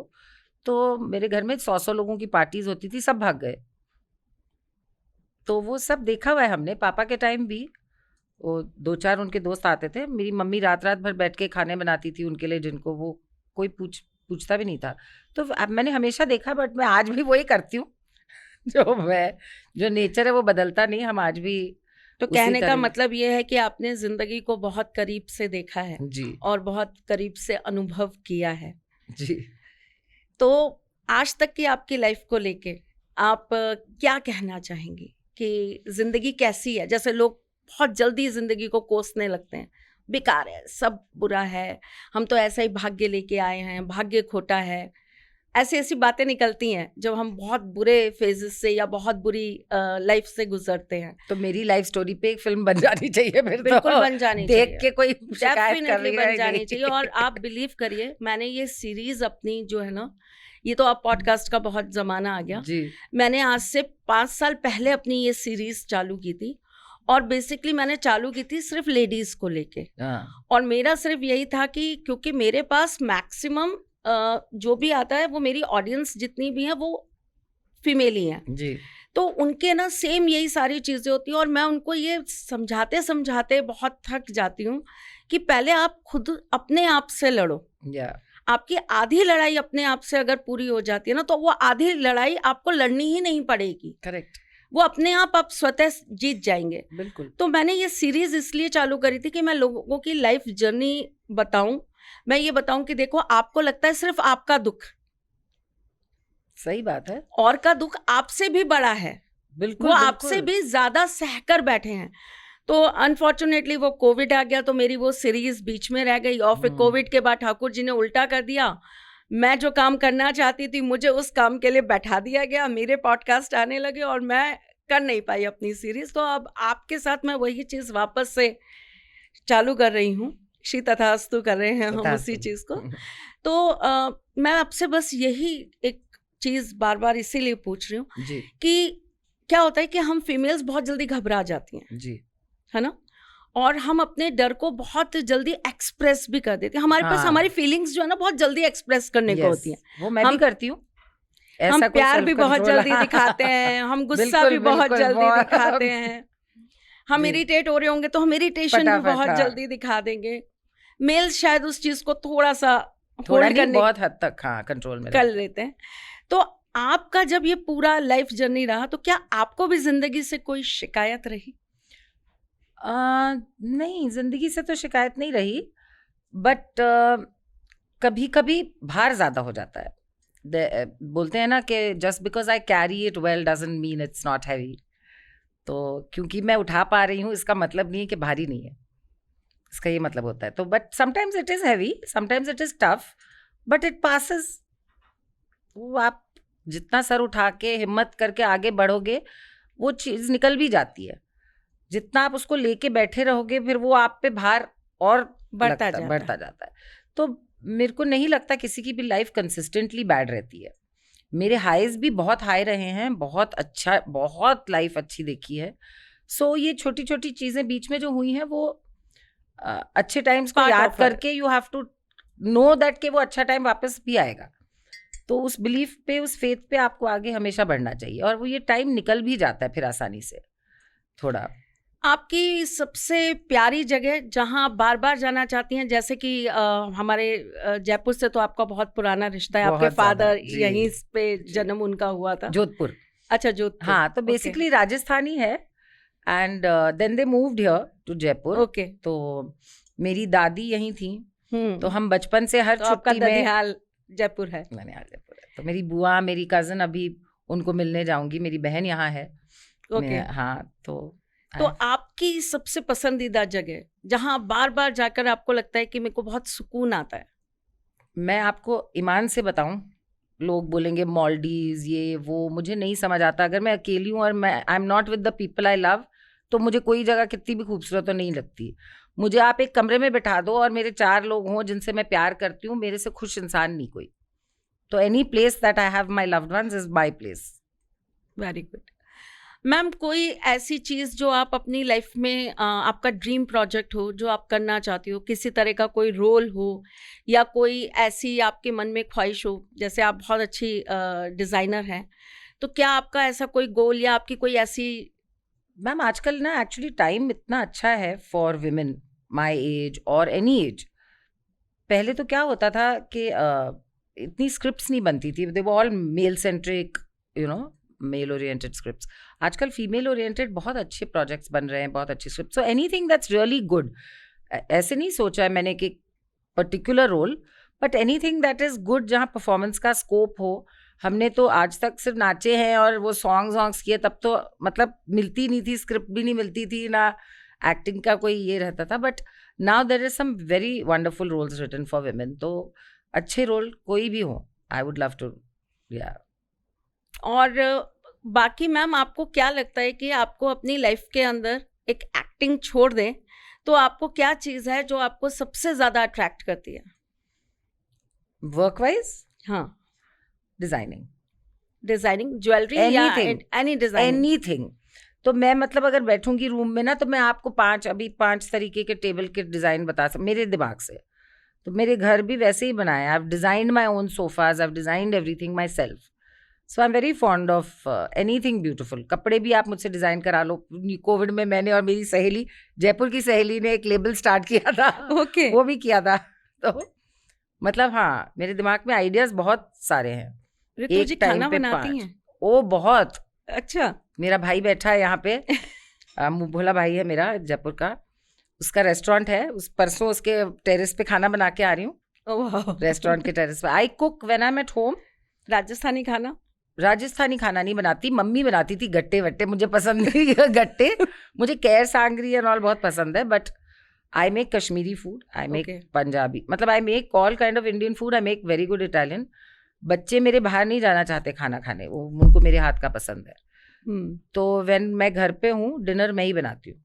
तो मेरे घर में 100 लोगों की पार्टीज होती थी, सब भाग गए। तो वो सब देखा हुआ है हमने। पापा के टाइम भी वो 2-4 उनके दोस्त आते थे। मेरी मम्मी रात रात भर बैठ के खाने बनाती थी उनके लिए, जिनको वो कोई पूछता भी नहीं था। तो अब मैंने हमेशा देखा, बट मैं आज भी वही करती हूँ। जो नेचर है वो बदलता नहीं, हम आज भी तो उसी कहने का तरह- मतलब ये है कि आपने जिंदगी को बहुत करीब से देखा है जी और बहुत करीब से अनुभव किया है। जी। तो आज तक की आपकी लाइफ को लेके आप क्या कहना चाहेंगी कि जिंदगी कैसी है? जैसे लोग बहुत जल्दी जिंदगी को कोसने लगते हैं, बेकार है, सब बुरा है, हम तो ऐसा ही भाग्य लेके आए हैं, भाग्य खोटा है, ऐसी ऐसी बातें निकलती हैं जब हम बहुत बुरे फेजेस से या बहुत बुरी लाइफ से गुजरते हैं। तो मेरी लाइफ स्टोरी पे एक फिल्म बन जानी चाहिए फिर। बिल्कुल तो बन जानी देख चाहिए, के कोई शिकायत कर डेफिनेटली रही बन है जानी नहीं। चाहिए। और आप बिलीव करिए, मैंने ये सीरीज अपनी जो है ना, ये तो अब पॉडकास्ट का बहुत जमाना आ गया, जी मैंने आज से 5 साल पहले अपनी ये सीरीज चालू की थी। और बेसिकली मैंने चालू की थी सिर्फ लेडीज को लेके। हाँ और मेरा सिर्फ यही था कि क्योंकि मेरे पास मैक्सिमम जो भी आता है वो मेरी ऑडियंस जितनी भी है वो फीमेल ही हैं, जी तो उनके ना सेम यही सारी चीज़ें होती हैं। और मैं उनको ये समझाते समझाते बहुत थक जाती हूँ कि पहले आप खुद अपने आप से लड़ो। या आपकी आधी लड़ाई अपने आप से अगर पूरी हो जाती है ना, तो वो आधी लड़ाई आपको लड़नी ही नहीं पड़ेगी, करेक्ट, वो अपने आप स्वतः जीत जाएंगे। बिल्कुल। तो मैंने ये सीरीज इसलिए चालू करी थी कि मैं लोगों की लाइफ जर्नी बताऊं। मैं ये बताऊं कि देखो, आपको लगता है सिर्फ आपका दुख, सही बात है, और का दुख आपसे भी बड़ा है, बिल्कुल वो बिल्कुल। आपसे भी ज्यादा सहकर बैठे हैं। तो अनफॉर्चुनेटली वो कोविड आ गया तो मेरी वो सीरीज बीच में रह गई। और फिर कोविड के बाद ठाकुर जी ने उल्टा कर दिया। मैं जो काम करना चाहती थी मुझे उस काम के लिए बैठा दिया गया, मेरे पॉडकास्ट आने लगे और मैं कर नहीं पाई अपनी सीरीज। तो अब आपके साथ मैं वही चीज़ वापस से चालू कर रही हूँ, श्री तथास्तु कर रहे हैं हम उसी चीज़ को। तो मैं आपसे बस यही एक चीज़ बार बार इसीलिए पूछ रही हूँ जी कि क्या होता है कि हम फीमेल्स बहुत जल्दी घबरा जाती हैं, जी है ना, और हम अपने डर को बहुत जल्दी एक्सप्रेस भी कर देते हैं। हमारे पास हाँ। हमारी फीलिंग्स जो है ना बहुत जल्दी एक्सप्रेस करने को Yes, होती हैं। वो मैं हम- भी करती हूँ। हम ऐसा कोई प्यार भी बहुत self-control- जल्दी दिखाते हैं, हम गुस्सा बिल्कुल, भी बहुत बिल्कुल, जल्दी बहुत- दिखाते हैं। हम जी। इरिटेट हो रहे होंगे तो हम इरिटेशन भी फटाफट, बहुत हाँ। जल्दी दिखा देंगे। मेल शायद उस चीज को थोड़ा सा थोड़ा होल्ड नहीं, करने बहुत हद तक हाँ कंट्रोल में कर रहता है। लेते हैं। तो आपका जब ये पूरा लाइफ जर्नी रहा तो क्या आपको भी जिंदगी से कोई शिकायत रही? नहीं, जिंदगी से तो शिकायत नहीं रही, बट कभी कभी भार ज्यादा हो जाता है। बोलते हैं ना कि just because I carry it well doesn't mean it's not heavy. तो क्योंकि मैं उठा पा रही हूँ इसका मतलब नहीं है कि भारी नहीं है, इसका ये मतलब होता है। तो but sometimes it is heavy, sometimes it is tough, but it passes. वो आप जितना सर उठा के हिम्मत करके आगे बढ़ोगे वो चीज़ निकल भी जाती है। जितना आप उसको लेके बैठे रहोगे फिर वो आप पे भार और बढ़ता जाता है। तो मेरे को नहीं लगता किसी की भी लाइफ कंसिस्टेंटली बैड रहती है। मेरे हाईज भी बहुत हाई रहे हैं, बहुत अच्छा, बहुत लाइफ अच्छी देखी है। सो ये छोटी छोटी चीज़ें बीच में जो हुई हैं वो अच्छे टाइम्स को Part याद of it. करके you have to know that कि वो अच्छा टाइम वापस भी आएगा। तो उस बिलीफ पे, उस फेथ पे आपको आगे हमेशा बढ़ना चाहिए, और वो ये टाइम निकल भी जाता है फिर आसानी से थोड़ा। आपकी सबसे प्यारी जगह जहाँ आप बार-बार जाना चाहती हैं, जैसे कि हमारे जयपुर से तो आपका बहुत पुराना रिश्ता है, आपके बहुत ज्यादा, फादर जी, यहीं पे जी। जन्म उनका हुआ था। जोधपुर। अच्छा, जोधपुर। हाँ, तो ओके, बेसिकली राजस्थानी है and then they moved here to Jaipur. Okay. तो मेरी दादी यहीं थी, तो हुँ, हम बचपन से हर तो आपका छुट्टी में ददिहाल जयपुर है। ननिहाल जयपुर है। तो मेरी बुआ, मेरी कज़न, अभी उनको मिलने जाऊँगी, मेरी बहन यहाँ है। ओके। हाँ, तो तो आई आपकी सबसे पसंदीदा जगह, जहाँ आप बार-बार जाकर आपको लगता है कि मेरे को बहुत सुकून आता है? मैं आपको ईमान से बताऊँ, लोग बोलेंगे मालदीव्स ये वो, मुझे नहीं समझ आता। अगर मैं अकेली हूँ और मैं आई am not with the people I love, तो मुझे कोई जगह कितनी भी खूबसूरत तो नहीं लगती। मुझे आप एक कमरे में बिठा दो और मेरे 4 लोग हों जिनसे मैं प्यार करती हूँ, मेरे से खुश इंसान नहीं कोई। तो any place that I have my loved ones is my place. Very good. Ma'am, कोई ऐसी चीज़ जो आप अपनी लाइफ में आपका ड्रीम प्रोजेक्ट हो, जो आप करना चाहती हो, किसी तरह का कोई रोल हो या कोई ऐसी आपके मन में ख्वाहिश हो, जैसे आप बहुत अच्छी डिज़ाइनर हैं, तो क्या आपका ऐसा कोई गोल या आपकी कोई ऐसी मैम आजकल ना एक्चुअली टाइम इतना अच्छा है फॉर विमेन माय एज और एनी एज। पहले तो क्या होता था कि इतनी स्क्रिप्ट्स नहीं बनती थी, they were all male centric, you know, male oriented scripts. आजकल फीमेल ओरिएंटेड बहुत अच्छे प्रोजेक्ट्स बन रहे हैं, बहुत अच्छी script. So anything that's really good, ऐसे नहीं सोचा है मैंने कि particular role, but anything that is good, जहाँ परफॉर्मेंस का स्कोप हो। हमने तो आज तक सिर्फ नाचे हैं और वो सॉन्ग्स किए, तब तो मतलब मिलती नहीं थी, स्क्रिप्ट भी नहीं मिलती थी ना, एक्टिंग का कोई ये रहता था। But now there is some very wonderful roles written for women. तो अच्छे रोल कोई भी हो, आई वुड लव टू। या और बाकी मैम, आपको क्या लगता है कि आपको अपनी लाइफ के अंदर एक एक्टिंग छोड़ दें, तो आपको क्या चीज़ है जो आपको सबसे ज़्यादा अट्रैक्ट करती है? वर्क वाइज हाँ, डिजाइनिंग, डिज़ाइनिंग, ज्वेलरी या एनीथिंग, एनी डिज़ाइनिंग? एनीथिंग। तो मैं मतलब अगर बैठूंगी रूम में ना, तो मैं आपको 5 तरीके के टेबल के डिजाइन बता सकती मेरे दिमाग से। तो मेरे घर भी वैसे ही बनाया, I have designed my own sofas, I have designed everything my self. So I am very fond of anything beautiful. कपड़े भी आप मुझसे डिजाइन करा लो। कोविड में मैंने और मेरी सहेली, जयपुर की सहेली ने एक लेबल स्टार्ट किया था, ओके। वो भी किया था। तो मतलब हाँ, मेरे दिमाग में आइडियाज बहुत सारे हैं। ऋतु एक जी टाइम खाना पे बनाती 5। हैं? ओ बहुत। अच्छा। मेरा भाई बैठा है यहाँ पे, भोला भाई है मेरा, जयपुर का। उसका रेस्टोरेंट है, उस परसों उसके टेरेस पे खाना बना के आ रही हूँ, वाह। रेस्टोरेंट के टेरेस पे। I cook when I am at home. Rajasthani खाना? राजस्थानी खाना नहीं बनाती, मम्मी बनाती थी। गट्टे वट्टे मुझे पसंद नहीं गट्टे। मुझे कैर सांगरी एंड ऑल बहुत पसंद है, but I make Kashmiri food, I make Okay. Punjabi, मतलब I make all kind of Indian food, I make very good Italian. बच्चे मेरे बाहर नहीं जाना चाहते खाना खाने, वो उनको मेरे हाथ का पसंद है। तो व्हेन मैं घर पे हूँ, डिनर मैं ही बनाती हूँ।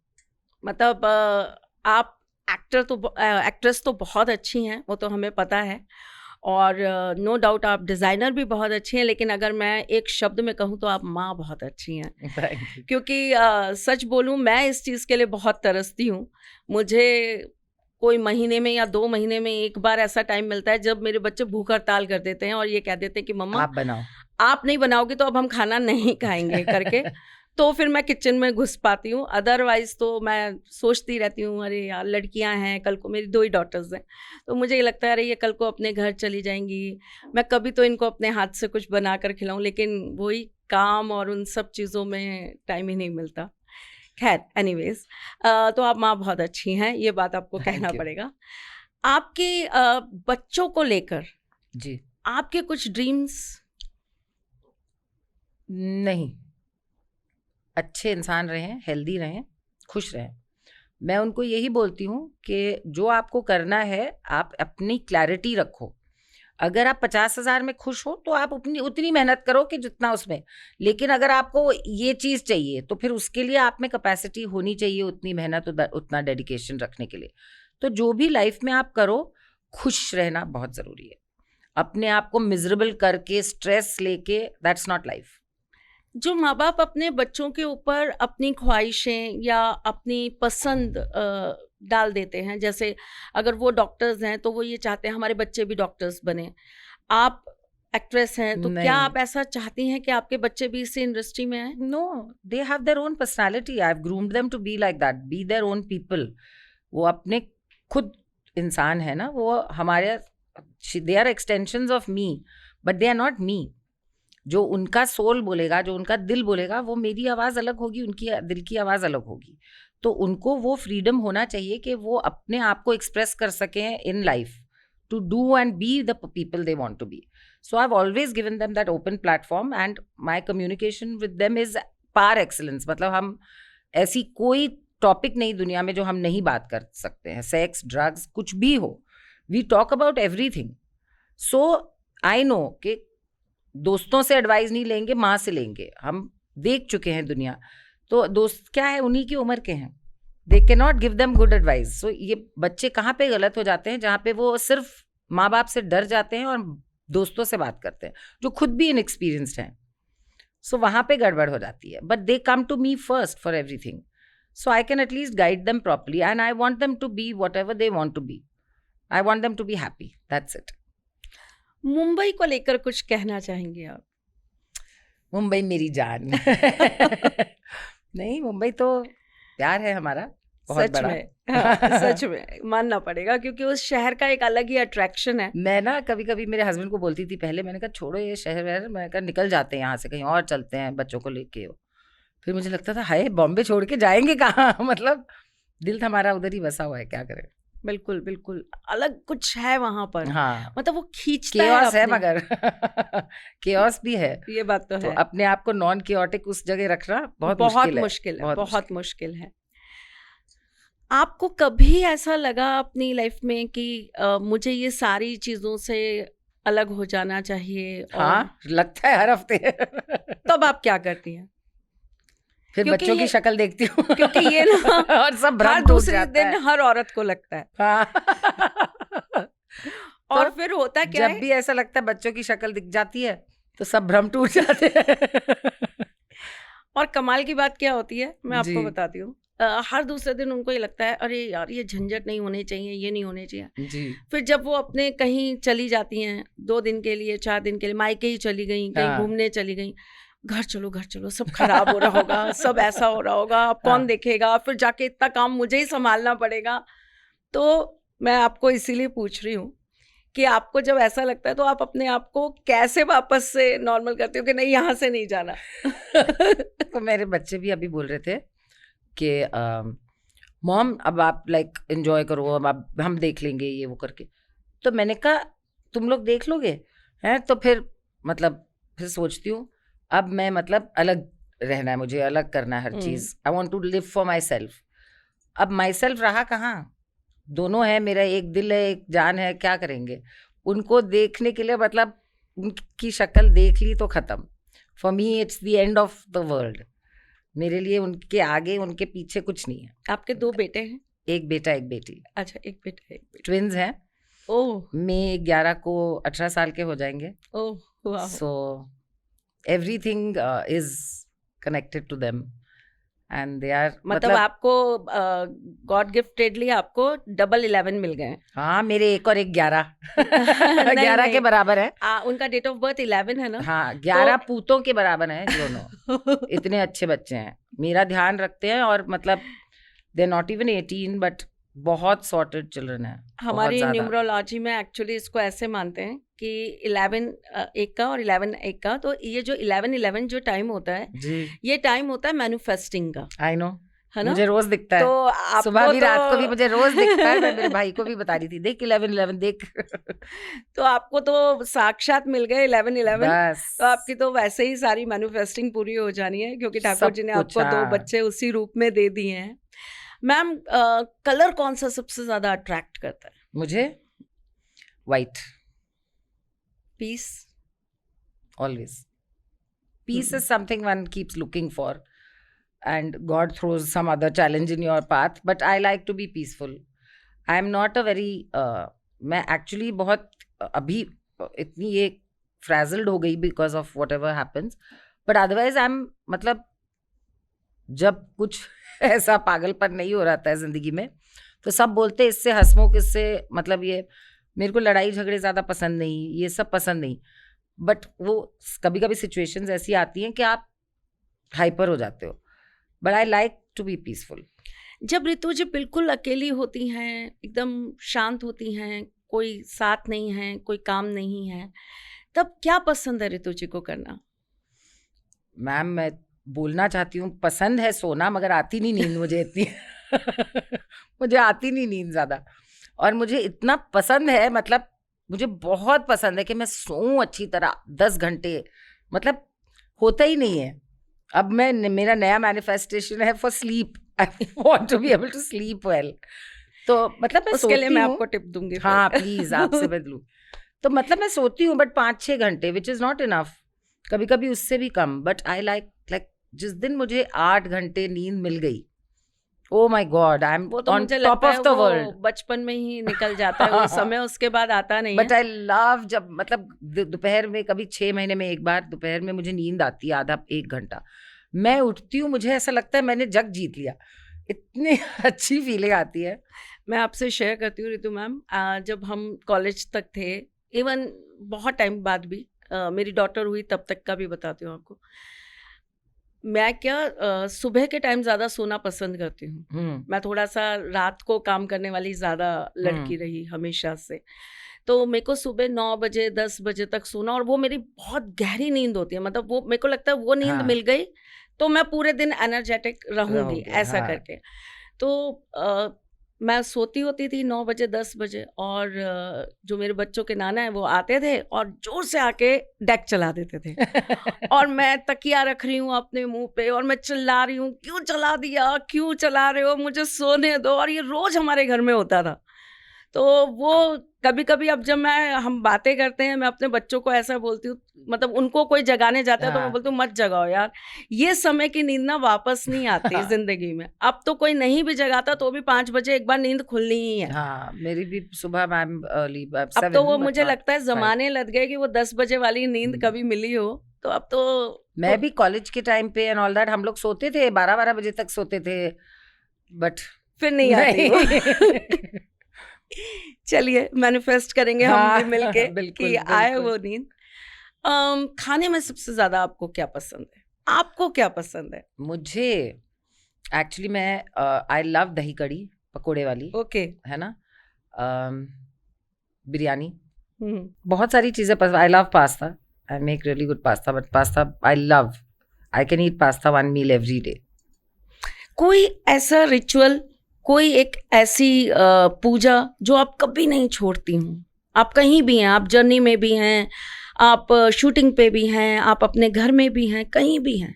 मतलब आप एक्ट्रेस तो बहुत अच्छी हैं, वो तो हमें पता है, और नो डाउट आप डिज़ाइनर भी बहुत अच्छी हैं, लेकिन अगर मैं एक शब्द में कहूँ तो आप माँ बहुत अच्छी हैं। Thank you. क्योंकि सच बोलूँ, मैं इस चीज़ के लिए बहुत तरसती हूँ। मुझे कोई महीने में या 2 महीने में एक बार ऐसा टाइम मिलता है जब मेरे बच्चे भूख हड़ताल कर देते हैं और ये कह देते हैं कि मम्मा आप बनाओ। आप नहीं बनाओगी तो अब हम खाना नहीं खाएंगे करके। तो फिर मैं किचन में घुस पाती हूँ, अदरवाइज तो मैं सोचती रहती हूँ अरे यार लड़कियां हैं, कल को मेरी 2 ही डॉटर्स हैं, तो मुझे ये लगता है अरे ये कल को अपने घर चली जाएंगी, मैं कभी तो इनको अपने हाथ से कुछ बना कर खिलाऊं, लेकिन वही काम और उन सब चीज़ों में टाइम ही नहीं मिलता। खैर एनीवेज, तो आप माँ बहुत अच्छी हैं, ये बात आपको Thank कहना you. पड़ेगा। आपके बच्चों को लेकर जी आपके कुछ ड्रीम्स? नहीं, अच्छे इंसान रहें, हेल्दी रहें, खुश रहें। मैं उनको यही बोलती हूँ कि जो आपको करना है, आप अपनी क्लैरिटी रखो। अगर आप 50,000 में खुश हो तो आप अपनी उतनी मेहनत करो कि जितना उसमें, लेकिन अगर आपको ये चीज़ चाहिए तो फिर उसके लिए आप में कैपेसिटी होनी चाहिए, उतनी मेहनत, उतना डेडिकेशन रखने के लिए। तो जो भी लाइफ में आप करो, खुश रहना बहुत ज़रूरी है। अपने आप को मिजरेबल करके, स्ट्रेस लेके, दैट्स नॉट लाइफ। जो माँ बाप अपने बच्चों के ऊपर अपनी ख्वाहिशें या अपनी पसंद डाल देते हैं, जैसे अगर वो डॉक्टर्स हैं तो वो ये चाहते हैं हमारे बच्चे भी डॉक्टर्स बने, आप एक्ट्रेस हैं, तो क्या नहीं। आप ऐसा चाहती हैं कि आपके बच्चे भी इसी इंडस्ट्री में आए? No, they have their own personality. I've groomed them to be like that, be their own people. वो अपने खुद इंसान है ना, वो हमारे they are extensions of me, but they are not me. जो उनका सोल बोलेगा, जो उनका दिल बोलेगा, वो मेरी आवाज़ अलग होगी, उनकी दिल की आवाज़ अलग होगी. तो उनको वो फ्रीडम होना चाहिए कि वो अपने आप को एक्सप्रेस कर सकें in life, to do and be the people they want to be. So I've always given them that open platform and my communication with them is par excellence. मतलब हम ऐसी कोई टॉपिक नहीं दुनिया में जो हम नहीं बात कर सकते हैं. सेक्स, ड्रग्स, कुछ भी हो, we talk about everything. So I know कि दोस्तों से एडवाइस नहीं लेंगे, माँ से लेंगे. हम देख चुके हैं दुनिया. तो दोस्त क्या है, उन्हीं की उम्र के हैं. They can not give them good advice. So ये बच्चे कहाँ पे गलत हो जाते हैं, जहाँ पे वो सिर्फ माँ बाप से डर जाते हैं और दोस्तों से बात करते हैं जो खुद भी इनएक्सपीरियंस्ड हैं. सो वहाँ पे गड़बड़ हो जाती है. But they come to me first for everything. So I can at least guide them properly and I want them to be whatever they want to be. I want them to be happy. That's it. Mumbai को लेकर कुछ कहना चाहेंगे आप? मुंबई मेरी जान. नहीं, मुंबई तो प्यार है हमारा बहुत सच बड़ा. में, हाँ, सच में मानना पड़ेगा, क्योंकि उस शहर का एक अलग ही अट्रैक्शन है. मैं ना कभी कभी मेरे हस्बैंड को बोलती थी पहले, मैंने कहा छोड़ो ये शहर वहर, मैं कहा निकल जाते हैं यहाँ से, कहीं और चलते हैं बच्चों को लेके. हो फिर मुझे लगता था हाय बॉम्बे छोड़ के जाएंगे कहाँ. मतलब दिल हमारा उधर ही बसा हुआ है, क्या करें. बिल्कुल बिल्कुल अलग कुछ है वहां पर. हाँ, मतलब वो खींचता केओस है अपने- मगर केओस भी है. ये बात तो तो है. अपने आप को नॉन केओटिक उस जगह रखना बहुत मुश्किल है, बहुत बहुत मुश्किल है. आपको कभी ऐसा लगा अपनी लाइफ में कि मुझे ये सारी चीजों से अलग हो जाना चाहिए? और हाँ, लगता है हर हफ्ते. तब आप क्या करती हैं? फिर क्योंकि बच्चों की ये- शक्ल देखती हूँ. क्योंकि ये ना और सब भ्रम हर टूट दूसरे जाता दिन है. हर औरत को लगता है. हाँ. और तो फिर होता क्या जब है, भी ऐसा लगता है बच्चों की शक्ल दिख जाती है तो सब भ्रम टूट जाते हैं. और कमाल की बात क्या होती है, मैं आपको जी. बताती हूँ. हर दूसरे दिन उनको ये लगता है अरे यार ये झंझट नहीं होनी चाहिए, ये नहीं होनी चाहिए. जी. फिर जब वो अपने कहीं चली जाती हैं 2 दिन के लिए, 4 दिन के लिए, मायके ही चली गई, कहीं हाँ. घूमने चली गई, घर चलो सब खराब हो रहा होगा, सब ऐसा हो रहा होगा, अब कौन हाँ. देखेगा, फिर जाके इतना काम मुझे ही संभालना पड़ेगा. तो मैं आपको इसीलिए पूछ रही हूँ कि आपको जब ऐसा लगता है तो आप अपने आप को कैसे वापस से नॉर्मल करते हो कि नहीं यहाँ से नहीं जाना? तो मेरे बच्चे भी अभी बोल रहे थे कि मॉम अब आप लाइक एंजॉय करो, अब आप हम देख लेंगे ये वो करके. तो मैंने कहा तुम लोग देख लोगे हैं तो फिर मतलब फिर सोचती हूँ अब मैं मतलब अलग रहना है, मुझे अलग करना है हर चीज़. I want to live for myself. अब माई सेल्फ रहा कहाँ, दोनों है, मेरा एक दिल है एक जान है, क्या करेंगे. उनको देखने के लिए मतलब उनकी शक्ल देख ली तो ख़त्म. For me it's the end of the world. मेरे लिए उनके आगे उनके पीछे कुछ नहीं है. आपके 2 बेटे हैं? एक बेटा एक बेटी, अच्छा, एक बेटा एक बेटी. ट्विन्स हैं. ओह मई 11 को 18 साल के हो जाएंगे. ओह वाह. So everything is connected to them and they are मतलब आपको गॉड गिफ्टेडली आपको डबल 11 मिल गए. हाँ, मेरे एक और एक 11 नहीं, 11 के नहीं. बराबर है. उनका डेट ऑफ बर्थ 11 है ना? हाँ, 11 पूतों के बराबर हैं दोनों. इतने अच्छे बच्चे हैं, मेरा ध्यान रखते हैं और मतलब दे नॉट इवन 18 बट बहुत सॉर्टेड चिल्ड्रन है. हमारी न्यूमरोलॉजी में एक्चुअली इसको ऐसे मानते हैं कि 11 एक का और 11 एक का, तो ये जो 11 जो टाइम होता है जी. ये टाइम होता है मैन्युफेस्टिंग का, आई नो, है ना? मुझे रोज दिखता है. तो आपको सुबह भी रात को भी तो मुझे रोज दिखता है. मैं मेरे भाई को भी बता रही थी देख 11 देख. तो आपको तो साक्षात मिल गए 11 बस तो आपकी तो वैसे ही सारी मैन्युफेस्टिंग पूरी हो जानी है, क्योंकि ठाकुर सब जी ने कुछ, आपको 2 हाँ. बच्चे उसी रूप में दे दिए हैं. मैम कलर कौन सा सबसे ज्यादा अट्रैक्ट करता है? मुझे white. Peace? Always. Peace is something one keeps looking for, and God throws some other challenge in your path. But I like to be peaceful. I am not a very मैं actually बहुत अभी इतनी ये frazzled हो गई because of whatever happens. But otherwise I'm मतलब जब कुछ ऐसा पागलपन नहीं हो रहा था जिंदगी में तो सब बोलते इससे हंसमुख, इससे मतलब ये मेरे को लड़ाई झगड़े ज़्यादा पसंद नहीं, ये सब पसंद नहीं. बट वो कभी कभी सिचुएशंस ऐसी आती हैं कि आप हाइपर हो जाते हो, but I like to be peaceful. जब ऋतु जी बिल्कुल अकेली होती हैं, एकदम शांत होती हैं, कोई साथ नहीं है, कोई काम नहीं है, तब क्या पसंद है ऋतु जी को करना? मैम मैं बोलना चाहती हूँ, पसंद है सोना, मगर आती नहीं नींद मुझे इतनी मुझे आती नहीं नींद ज़्यादा, और मुझे इतना पसंद है, मतलब मुझे बहुत पसंद है कि मैं सोऊं अच्छी तरह 10 घंटे, मतलब होता ही नहीं है। अब मेरा नया मैनिफेस्टेशन है for sleep, I want to be able to sleep well. तो मतलब मैं उसके लिए सोती मैं हूँ, आपको टिप दूंगी फिर। हाँ प्लीज आपसे बदलूं। तो मतलब मैं सोती हूँ बट 5-6 घंटे, विच इज नॉट इनफ, कभी कभी उससे भी कम, बट आई लाइक जिस दिन मुझे 8 घंटे नींद मिल गई, oh my God, I am वो तो ऑन मुझे टॉप लगता ऑफ है द वो वर्ल्ड। बचपन में ही निकल जाता है वो समय, उसके बाद आता नहीं बट है। आई लव जब मतलब दोपहर में, कभी 6 महीने में एक बार दोपहर में मुझे नींद आती है आधा 1 घंटा, मैं उठती हूँ, मुझे ऐसा लगता है मैंने जग जीत लिया, इतनी अच्छी फीलिंग आती है। मैं आपसे शेयर करती हूँ ऋतु मैम, जब हम कॉलेज तक थे, इवन बहुत टाइम बाद भी, मेरी डॉटर हुई तब तक का भी बताती हूँ आपको, मैं क्या सुबह के टाइम ज़्यादा सोना पसंद करती हूँ। मैं थोड़ा सा रात को काम करने वाली ज़्यादा लड़की रही हमेशा से, तो मेरे को सुबह 9 बजे 10 बजे तक सोना, और वो मेरी बहुत गहरी नींद होती है, मतलब वो मेरे को लगता है वो नींद हाँ। मिल गई तो मैं पूरे दिन एनर्जेटिक रहूंगी, रहोगे, ऐसा हाँ। करके। तो मैं सोती होती थी 9 बजे 10 बजे, और जो मेरे बच्चों के नाना है वो आते थे और जोर से आके डेक चला देते थे और मैं तकिया रख रही हूँ अपने मुंह पे और मैं चिल्ला रही हूँ, क्यों चला दिया, क्यों चला रहे हो, मुझे सोने दो। और ये रोज हमारे घर में होता था। तो वो कभी कभी, अब जब हम बातें करते हैं, मैं अपने बच्चों को ऐसा बोलती हूँ, मतलब उनको कोई जगाने जाता है तो मैं हाँ। बोलती हूँ मत जगाओ यार, ये समय की नींद ना वापस नहीं आती जिंदगी में। अब तो कोई नहीं भी जगाता तो भी 5 बजे एक बार नींद खुलनी ही है। हाँ, मेरी भी सुबह मैम अर्ली अब तो वो मुझे लगता है जमाने लग गए कि वो 10 बजे वाली नींद कभी मिली हो। तो अब तो मैं भी कॉलेज के टाइम पे एंड ऑल दैट हम लोग सोते थे 12-12 बजे तक सोते थे, बट फिर नहीं आती वो। चलिए मैनिफेस्ट करेंगे हम हाँ, भी मिलके बिल्कुल, कि आए बिल्कुल। वो नींद। खाने में सबसे ज्यादा आपको क्या पसंद है? आपको क्या पसंद है? मुझे एक्चुअली मैं आई लव दही कड़ी पकोड़े वाली, ओके। है ना, बिरयानी, हम्म। बहुत सारी चीज़ें पसंद। I love pasta, I make really good pasta, but pasta I love, I can eat pasta 1 meal every day. कोई ऐसा रिचुअल, कोई एक ऐसी पूजा जो आप कभी नहीं छोड़ती हूँ? आप कहीं भी हैं, आप जर्नी में भी हैं, आप शूटिंग पे भी हैं, आप अपने घर में भी हैं, कहीं भी हैं।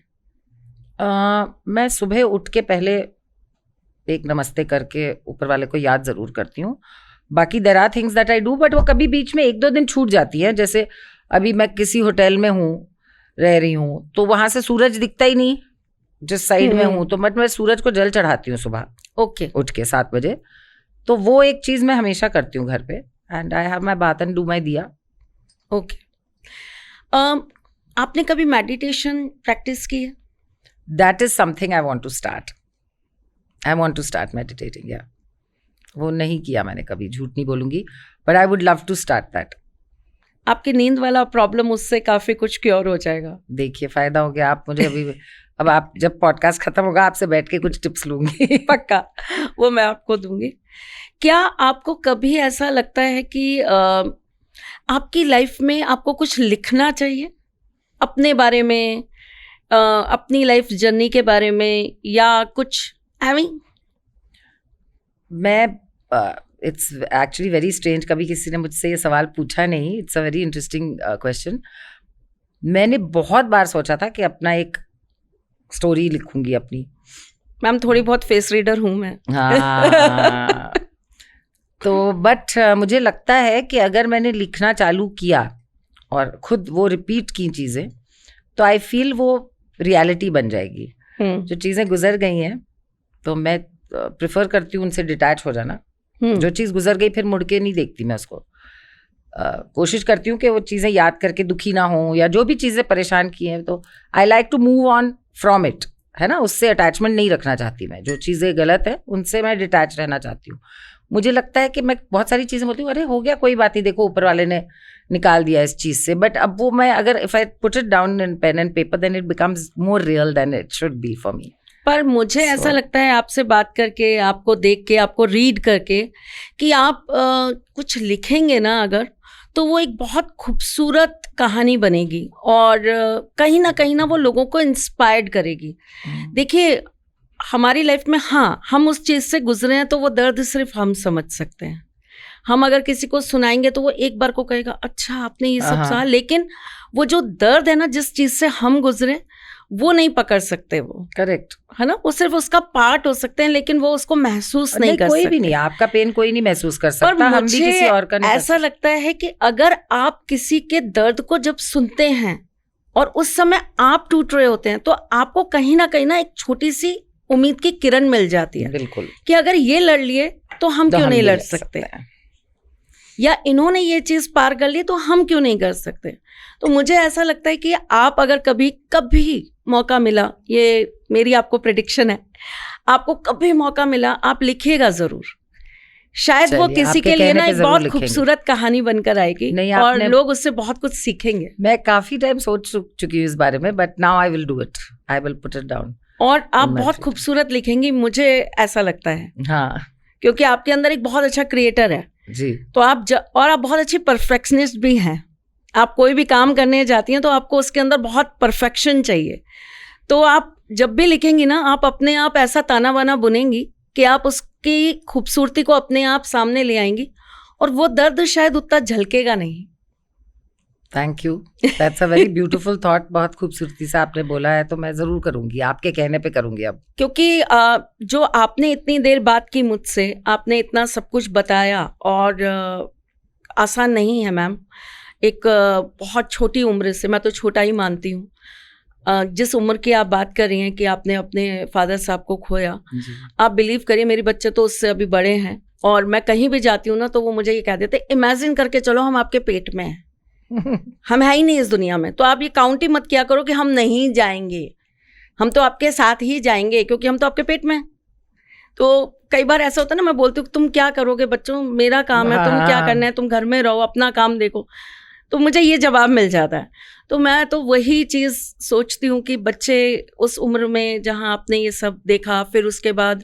मैं सुबह उठ के पहले एक नमस्ते करके ऊपर वाले को याद ज़रूर करती हूँ। बाकी there are things that I do, but वो कभी बीच में 1-2 दिन छूट जाती है। जैसे अभी मैं किसी होटल में हूँ, रह रही हूँ, तो वहाँ से सूरज दिखता ही नहीं जिस साइड में हूँ, तो मैं सूरज को जल चढ़ाती हूँ सुबह ओके। उठ के 7 बजे। तो वो एक चीज़ मैं हमेशा करती हूँ घर पे, and I have my bath and do my diya. Okay. आपने कभी मेडिटेशन प्रैक्टिस की है? That is something I want to start, I want to start meditating. या वो नहीं किया मैंने कभी, झूठ नहीं बोलूंगी, but I would love to start that. आपकी नींद वाला प्रॉब्लम उससे काफी कुछ क्योर हो जाएगा। देखिए फायदा हो गया, आप मुझे अभी अब आप जब पॉडकास्ट खत्म होगा आपसे बैठ के कुछ टिप्स लूंगी। पक्का, वो मैं आपको दूंगी। क्या आपको कभी ऐसा लगता है कि आपकी लाइफ में आपको कुछ लिखना चाहिए अपने बारे में, अपनी लाइफ जर्नी के बारे में, या कुछ मैं इट्स एक्चुअली वेरी स्ट्रेंज, कभी किसी ने मुझसे ये सवाल पूछा नहीं, it's a very interesting question. मैंने बहुत बार सोचा था कि अपना एक स्टोरी लिखूंगी अपनी। मैम थोड़ी बहुत फेस रीडर हूँ मैं। हाँ तो बट मुझे लगता है कि अगर मैंने लिखना चालू किया और खुद वो रिपीट की चीज़ें, तो आई फील वो रियलिटी बन जाएगी। जो चीज़ें गुजर गई हैं तो मैं प्रेफर करती हूँ उनसे डिटैच हो जाना। जो चीज़ गुजर गई फिर मुड़ के नहीं देखती मैं उसको। कोशिश करती हूँ कि वो चीज़ें याद करके दुखी ना हो, या जो भी चीज़ें परेशान की हैं, तो I like to move on from it, है ना। उससे अटैचमेंट नहीं रखना चाहती मैं। जो चीज़ें गलत है उनसे मैं डिटैच रहना चाहती हूँ। मुझे लगता है कि मैं बहुत सारी चीजें बोलती हूँ, अरे हो गया कोई बात नहीं, देखो ऊपर वाले ने निकाल दिया इस चीज से, बट अब वो मैं अगर if I put it down in pen and paper then it becomes more real than it should be for me. पर मुझे ऐसा लगता है आपसे बात करके, आपको देख के, आपको रीड करके, कि आप कुछ लिखेंगे ना अगर, तो वो एक बहुत खूबसूरत कहानी बनेगी और कहीं ना वो लोगों को इंस्पायर्ड करेगी. देखिए हमारी लाइफ में, हाँ, हम उस चीज़ से गुजरे हैं तो वो दर्द सिर्फ हम समझ सकते हैं. हम अगर किसी को सुनाएंगे तो वो एक बार को कहेगा अच्छा आपने ये सब सहा, लेकिन वो जो दर्द है ना, जिस चीज़ से हम गुजरे, वो नहीं पकड़ सकते. वो करेक्ट है ना, वो सिर्फ उसका पार्ट हो सकते हैं, लेकिन वो उसको महसूस नहीं कर कोई सकते. भी नहीं, आपका पेन कोई नहीं महसूस कर पर सकता, हम भी किसी और का नहीं कर ऐसा लगता है कि अगर आप किसी के दर्द को जब सुनते हैं और उस समय आप टूट रहे होते हैं, तो आपको कहीं ना एक छोटी सी उम्मीद की किरण मिल जाती है. बिल्कुल, कि अगर ये लड़ लिए तो हम क्यों नहीं लड़ सकते, या इन्होंने ये चीज पार कर ली तो हम क्यों नहीं कर सकते. तो मुझे ऐसा लगता है कि आप अगर कभी मौका मिला, ये मेरी आपको प्रेडिक्शन है, आपको कभी मौका मिला आप लिखिएगा जरूर. शायद वो किसी के लिए ना एक बहुत खूबसूरत कहानी बनकर आएगी और लोग उससे बहुत कुछ सीखेंगे. मैं काफी टाइम सोच चुकी हूँ इस बारे में, but now I will do it, I will put it down. और आप बहुत खूबसूरत लिखेंगी, मुझे ऐसा लगता है. हाँ, क्योंकि आपके अंदर एक बहुत अच्छा क्रिएटर है जी. तो आप और आप बहुत अच्छी परफेक्शनिस्ट भी हैं. आप कोई भी काम करने जाती हैं तो आपको उसके अंदर बहुत परफेक्शन चाहिए. तो आप जब भी लिखेंगी ना, आप अपने आप ऐसा ताना बाना बुनेंगी कि आप उसकी खूबसूरती को अपने आप सामने ले आएंगी और वो दर्द शायद उतना झलकेगा नहीं. Thank you, that's a very beautiful thought. बहुत खूबसूरती से आपने बोला है, तो मैं जरूर करूंगी, आपके कहने पे करूंगी अब. क्योंकि जो आपने इतनी देर बात की मुझसे, आपने इतना सब कुछ बताया और आसान नहीं है मैम. एक बहुत छोटी उम्र से, मैं तो छोटा ही मानती हूँ, जिस उम्र की आप बात कर रही हैं कि आपने अपने फादर साहब को खोया, आप बिलीव करिए मेरे बच्चे तो उससे अभी बड़े हैं और मैं कहीं भी जाती हूँ ना तो वो मुझे ये कह देते, इमेजिन करके चलो हम आपके पेट में हैं, हम है ही नहीं इस दुनिया में, तो आप ये काउंट ही मत किया करो कि हम नहीं जाएंगे, हम तो आपके साथ ही जाएंगे क्योंकि हम तो आपके पेट में हैं. तो कई बार ऐसा होता है ना, मैं बोलती हूँ तुम क्या करोगे बच्चों, मेरा काम है, तुम क्या करना है, तुम घर में रहो, अपना काम देखो. तो मुझे ये जवाब मिल जाता है. तो मैं तो वही चीज़ सोचती हूँ कि बच्चे उस उम्र में जहाँ आपने ये सब देखा, फिर उसके बाद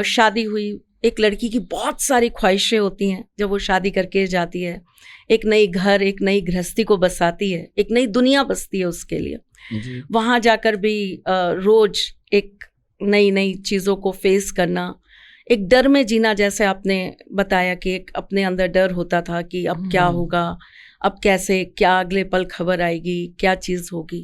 शादी हुई, एक लड़की की बहुत सारी ख्वाहिशें होती हैं जब वो शादी करके जाती है, एक नई घर, एक नई गृहस्थी को बसाती है, एक नई दुनिया बसती है उसके लिए. वहाँ जाकर भी रोज एक नई चीज़ों को फेस करना, एक डर में जीना, जैसे आपने बताया कि एक अपने अंदर डर होता था कि अब क्या होगा, अब कैसे, क्या अगले पल खबर आएगी, क्या चीज़ होगी.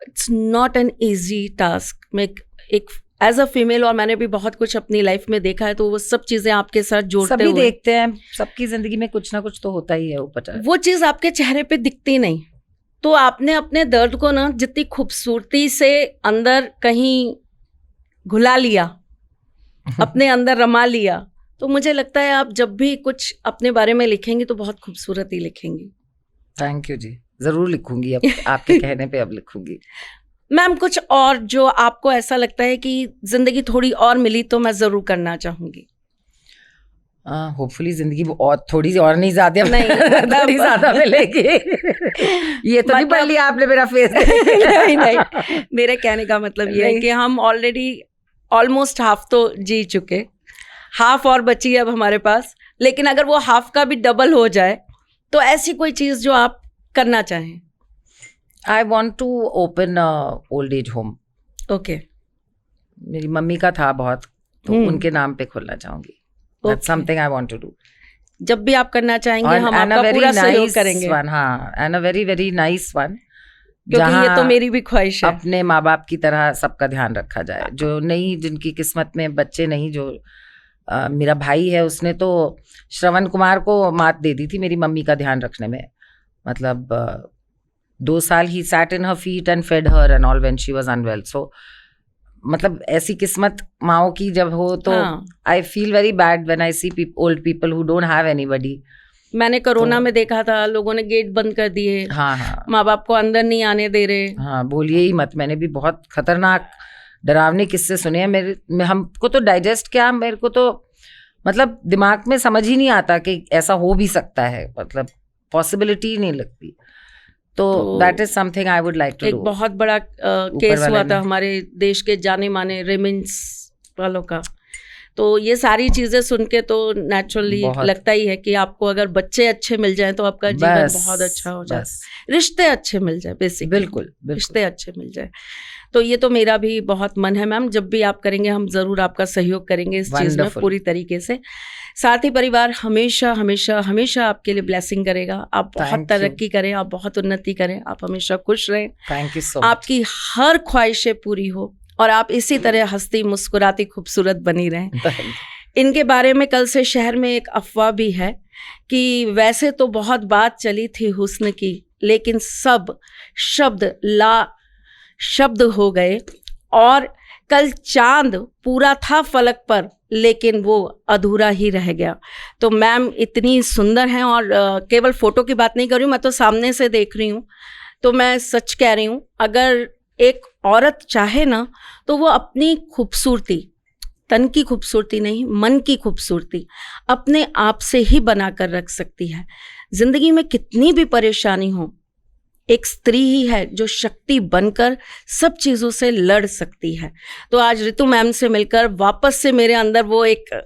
It's not an easy task. मैं एक एज अ फीमेल, और मैंने भी बहुत कुछ अपनी लाइफ में देखा है, तो वो सब चीज़ें आपके साथ जोड़ते हुए, सभी देखते हैं, सबकी जिंदगी में कुछ ना कुछ तो होता ही है ऊपर, वो चीज़ आपके चेहरे पे दिखती नहीं. तो आपने अपने दर्द को ना जितनी खूबसूरती से अंदर कहीं घुला लिया, अपने अंदर रमा लिया, तो मुझे लगता है आप जब भी कुछ अपने बारे में लिखेंगी तो बहुत खूबसूरत ही लिखेंगी. थैंक यू जी, जरूर लिखूंगी अब, आपके कहने पे अब लिखूंगी. मैम कुछ और जो आपको ऐसा लगता है कि जिंदगी थोड़ी और मिली तो मैं जरूर करना चाहूंगी? होपफुली जिंदगी और थोड़ी सी और नहीं, ज्यादा नहीं, थोड़ी ज्यादा मिलेगी. ये तो नहीं पढ़ लिया आपने मेरा फेस. नहीं, मेरे कहने का मतलब ये है कि हम ऑलरेडी ऑलमोस्ट हाफ तो जी चुके, हाफ और बची है अब हमारे पास, लेकिन अगर वो हाफ का भी डबल हो जाए तो ऐसी कोई चीज़ जो आप करना चाहें? I want to open old age home. Okay. मेरी मम्मी का था बहुत, तो उनके नाम पे खोलना चाहूंगी. That's something I want to do. जब भी आप करना चाहेंगे हम आपका पूरा सहयोग करेंगे. हाँ, and a very very nice one. क्योंकि ये तो मेरी भी ख्वाहिश है, अपने माँ बाप की तरह सबका ध्यान रखा जाए. जो नहीं, जिनकी किस्मत में बच्चे नहीं, जो मेरा भाई है उसने तो श्रवण कुमार को मात दे दी थी मेरी मम्मी का ध्यान रखने में. मतलब 2 साल ही sat in her feet and fed her and all when she was unwell. So मतलब ऐसी किस्मत माओ की जब हो तो I feel very bad when I see old people who don't have anybody. मैंने कोरोना में देखा था, लोगों ने गेट बंद कर दिए. हाँ, माँ बाप को अंदर नहीं आने दे रहे. हाँ, बोलिए ही मत. मैंने भी बहुत खतरनाक डरावने किस्से सुने हैं. हमको तो डाइजेस्ट क्या, मेरे को तो मतलब दिमाग में समझ ही नहीं आता कि ऐसा हो भी सकता है, मतलब पॉसिबिलिटी ही नहीं लगती। तो that is something I would like to एक डू। बहुत बड़ा केस वाले हुआ ने। था हमारे देश के जाने माने रेमिन्स वालों का। तो ये सारी चीजें सुन के तो नेचुरली बहुत। लगता ही है कि आपको अगर बच्चे अच्छे मिल जाएं तो आपका जीवन बहुत अच्छा हो जाए, बस रिश्ते अच्छे मिल जाए, बेसिकली बिल्कुल बिल्कुल। रिश्ते अच्छे मिल जाए। तो ये तो मेरा भी बहुत मन है मैम, जब भी आप करेंगे हम जरूर आपका सहयोग करेंगे इस चीज में Wonderful. पूरी तरीके से। साथ ही परिवार हमेशा हमेशा हमेशा आपके लिए ब्लेसिंग करेगा। आप बहुत Thank you. तरक्की करें, आप बहुत उन्नति करें, आप हमेशा खुश रहें, थैंक यू सो मच। आपकी हर ख्वाहिशें पूरी हो और आप इसी तरह हंसती मुस्कुराती खूबसूरत बनी रहें। इनके बारे में कल से शहर में एक अफवाह भी है कि वैसे तो बहुत बात चली थी हुस्न की, लेकिन सब शब्द ला शब्द हो गए और कल चांद पूरा था फलक पर लेकिन वो अधूरा ही रह गया। तो मैम इतनी सुंदर हैं और केवल फोटो की बात नहीं कर रही हूँ, मैं तो सामने से देख रही हूँ। तो मैं सच कह रही हूँ, अगर एक औरत चाहे ना तो वो अपनी खूबसूरती, तन की खूबसूरती नहीं मन की खूबसूरती अपने आप से ही बनाकर रख सकती है। जिंदगी में कितनी भी परेशानी हो, एक स्त्री ही है जो शक्ति बनकर सब चीज़ों से लड़ सकती है। तो आज ऋतु मैम से मिलकर वापस से मेरे अंदर वो एक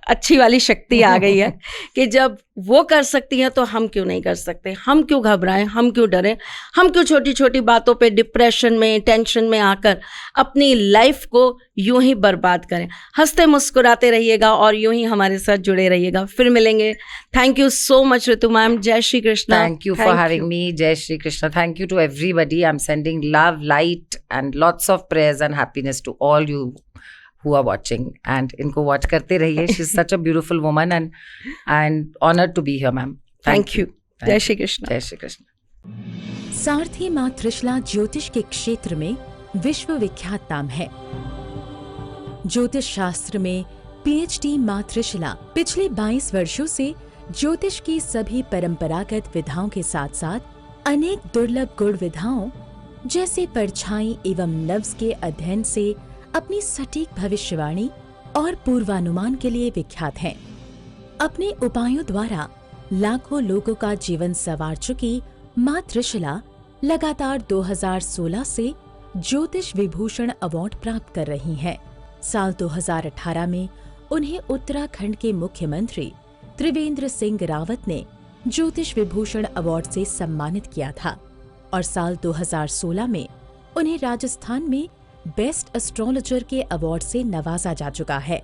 अच्छी वाली शक्ति आ गई है कि जब वो कर सकती हैं तो हम क्यों नहीं कर सकते, हम क्यों घबराएं, हम क्यों डरें, हम क्यों छोटी छोटी बातों पे डिप्रेशन में टेंशन में आकर अपनी लाइफ को यूं ही बर्बाद करें। हंसते मुस्कुराते रहिएगा और यूं ही हमारे साथ जुड़े रहिएगा। फिर मिलेंगे। Thank you so much Ritu ma'am. जय Shri Krishna. Thank you for having me. Jai Shri Krishna. Thank you to everybody. I'm sending love, light, and lots of prayers and happiness to all you who are watching. And इनको watch करते रहिए. She's such a beautiful woman and honored to be here, ma'am. Thank you. जय श्री कृष्ण। जय श्री कृष्ण। सारथी मां त्रिशला ज्योतिष के क्षेत्र में विश्व विख्यात नाम है। ज्योतिष शास्त्र में पीएचडी मां त्रिशला पिछले 22 वर्षों से ज्योतिष की सभी परंपरागत विधाओं के साथ साथ अनेक दुर्लभ गुण विधाओं जैसे परछाई एवं लफ्ज के अध्ययन से अपनी सटीक भविष्यवाणी और पूर्वानुमान के लिए विख्यात हैं। अपने उपायों द्वारा लाखों लोगों का जीवन संवार चुकी मां त्रिशला लगातार 2016 से ज्योतिष विभूषण अवार्ड प्राप्त कर रही हैं। साल 2018 में उन्हें उत्तराखंड के मुख्यमंत्री त्रिवेंद्र सिंह रावत ने ज्योतिष विभूषण अवार्ड से सम्मानित किया था और साल 2016 में उन्हें राजस्थान में बेस्ट एस्ट्रोलॉजर के अवार्ड से नवाजा जा चुका है।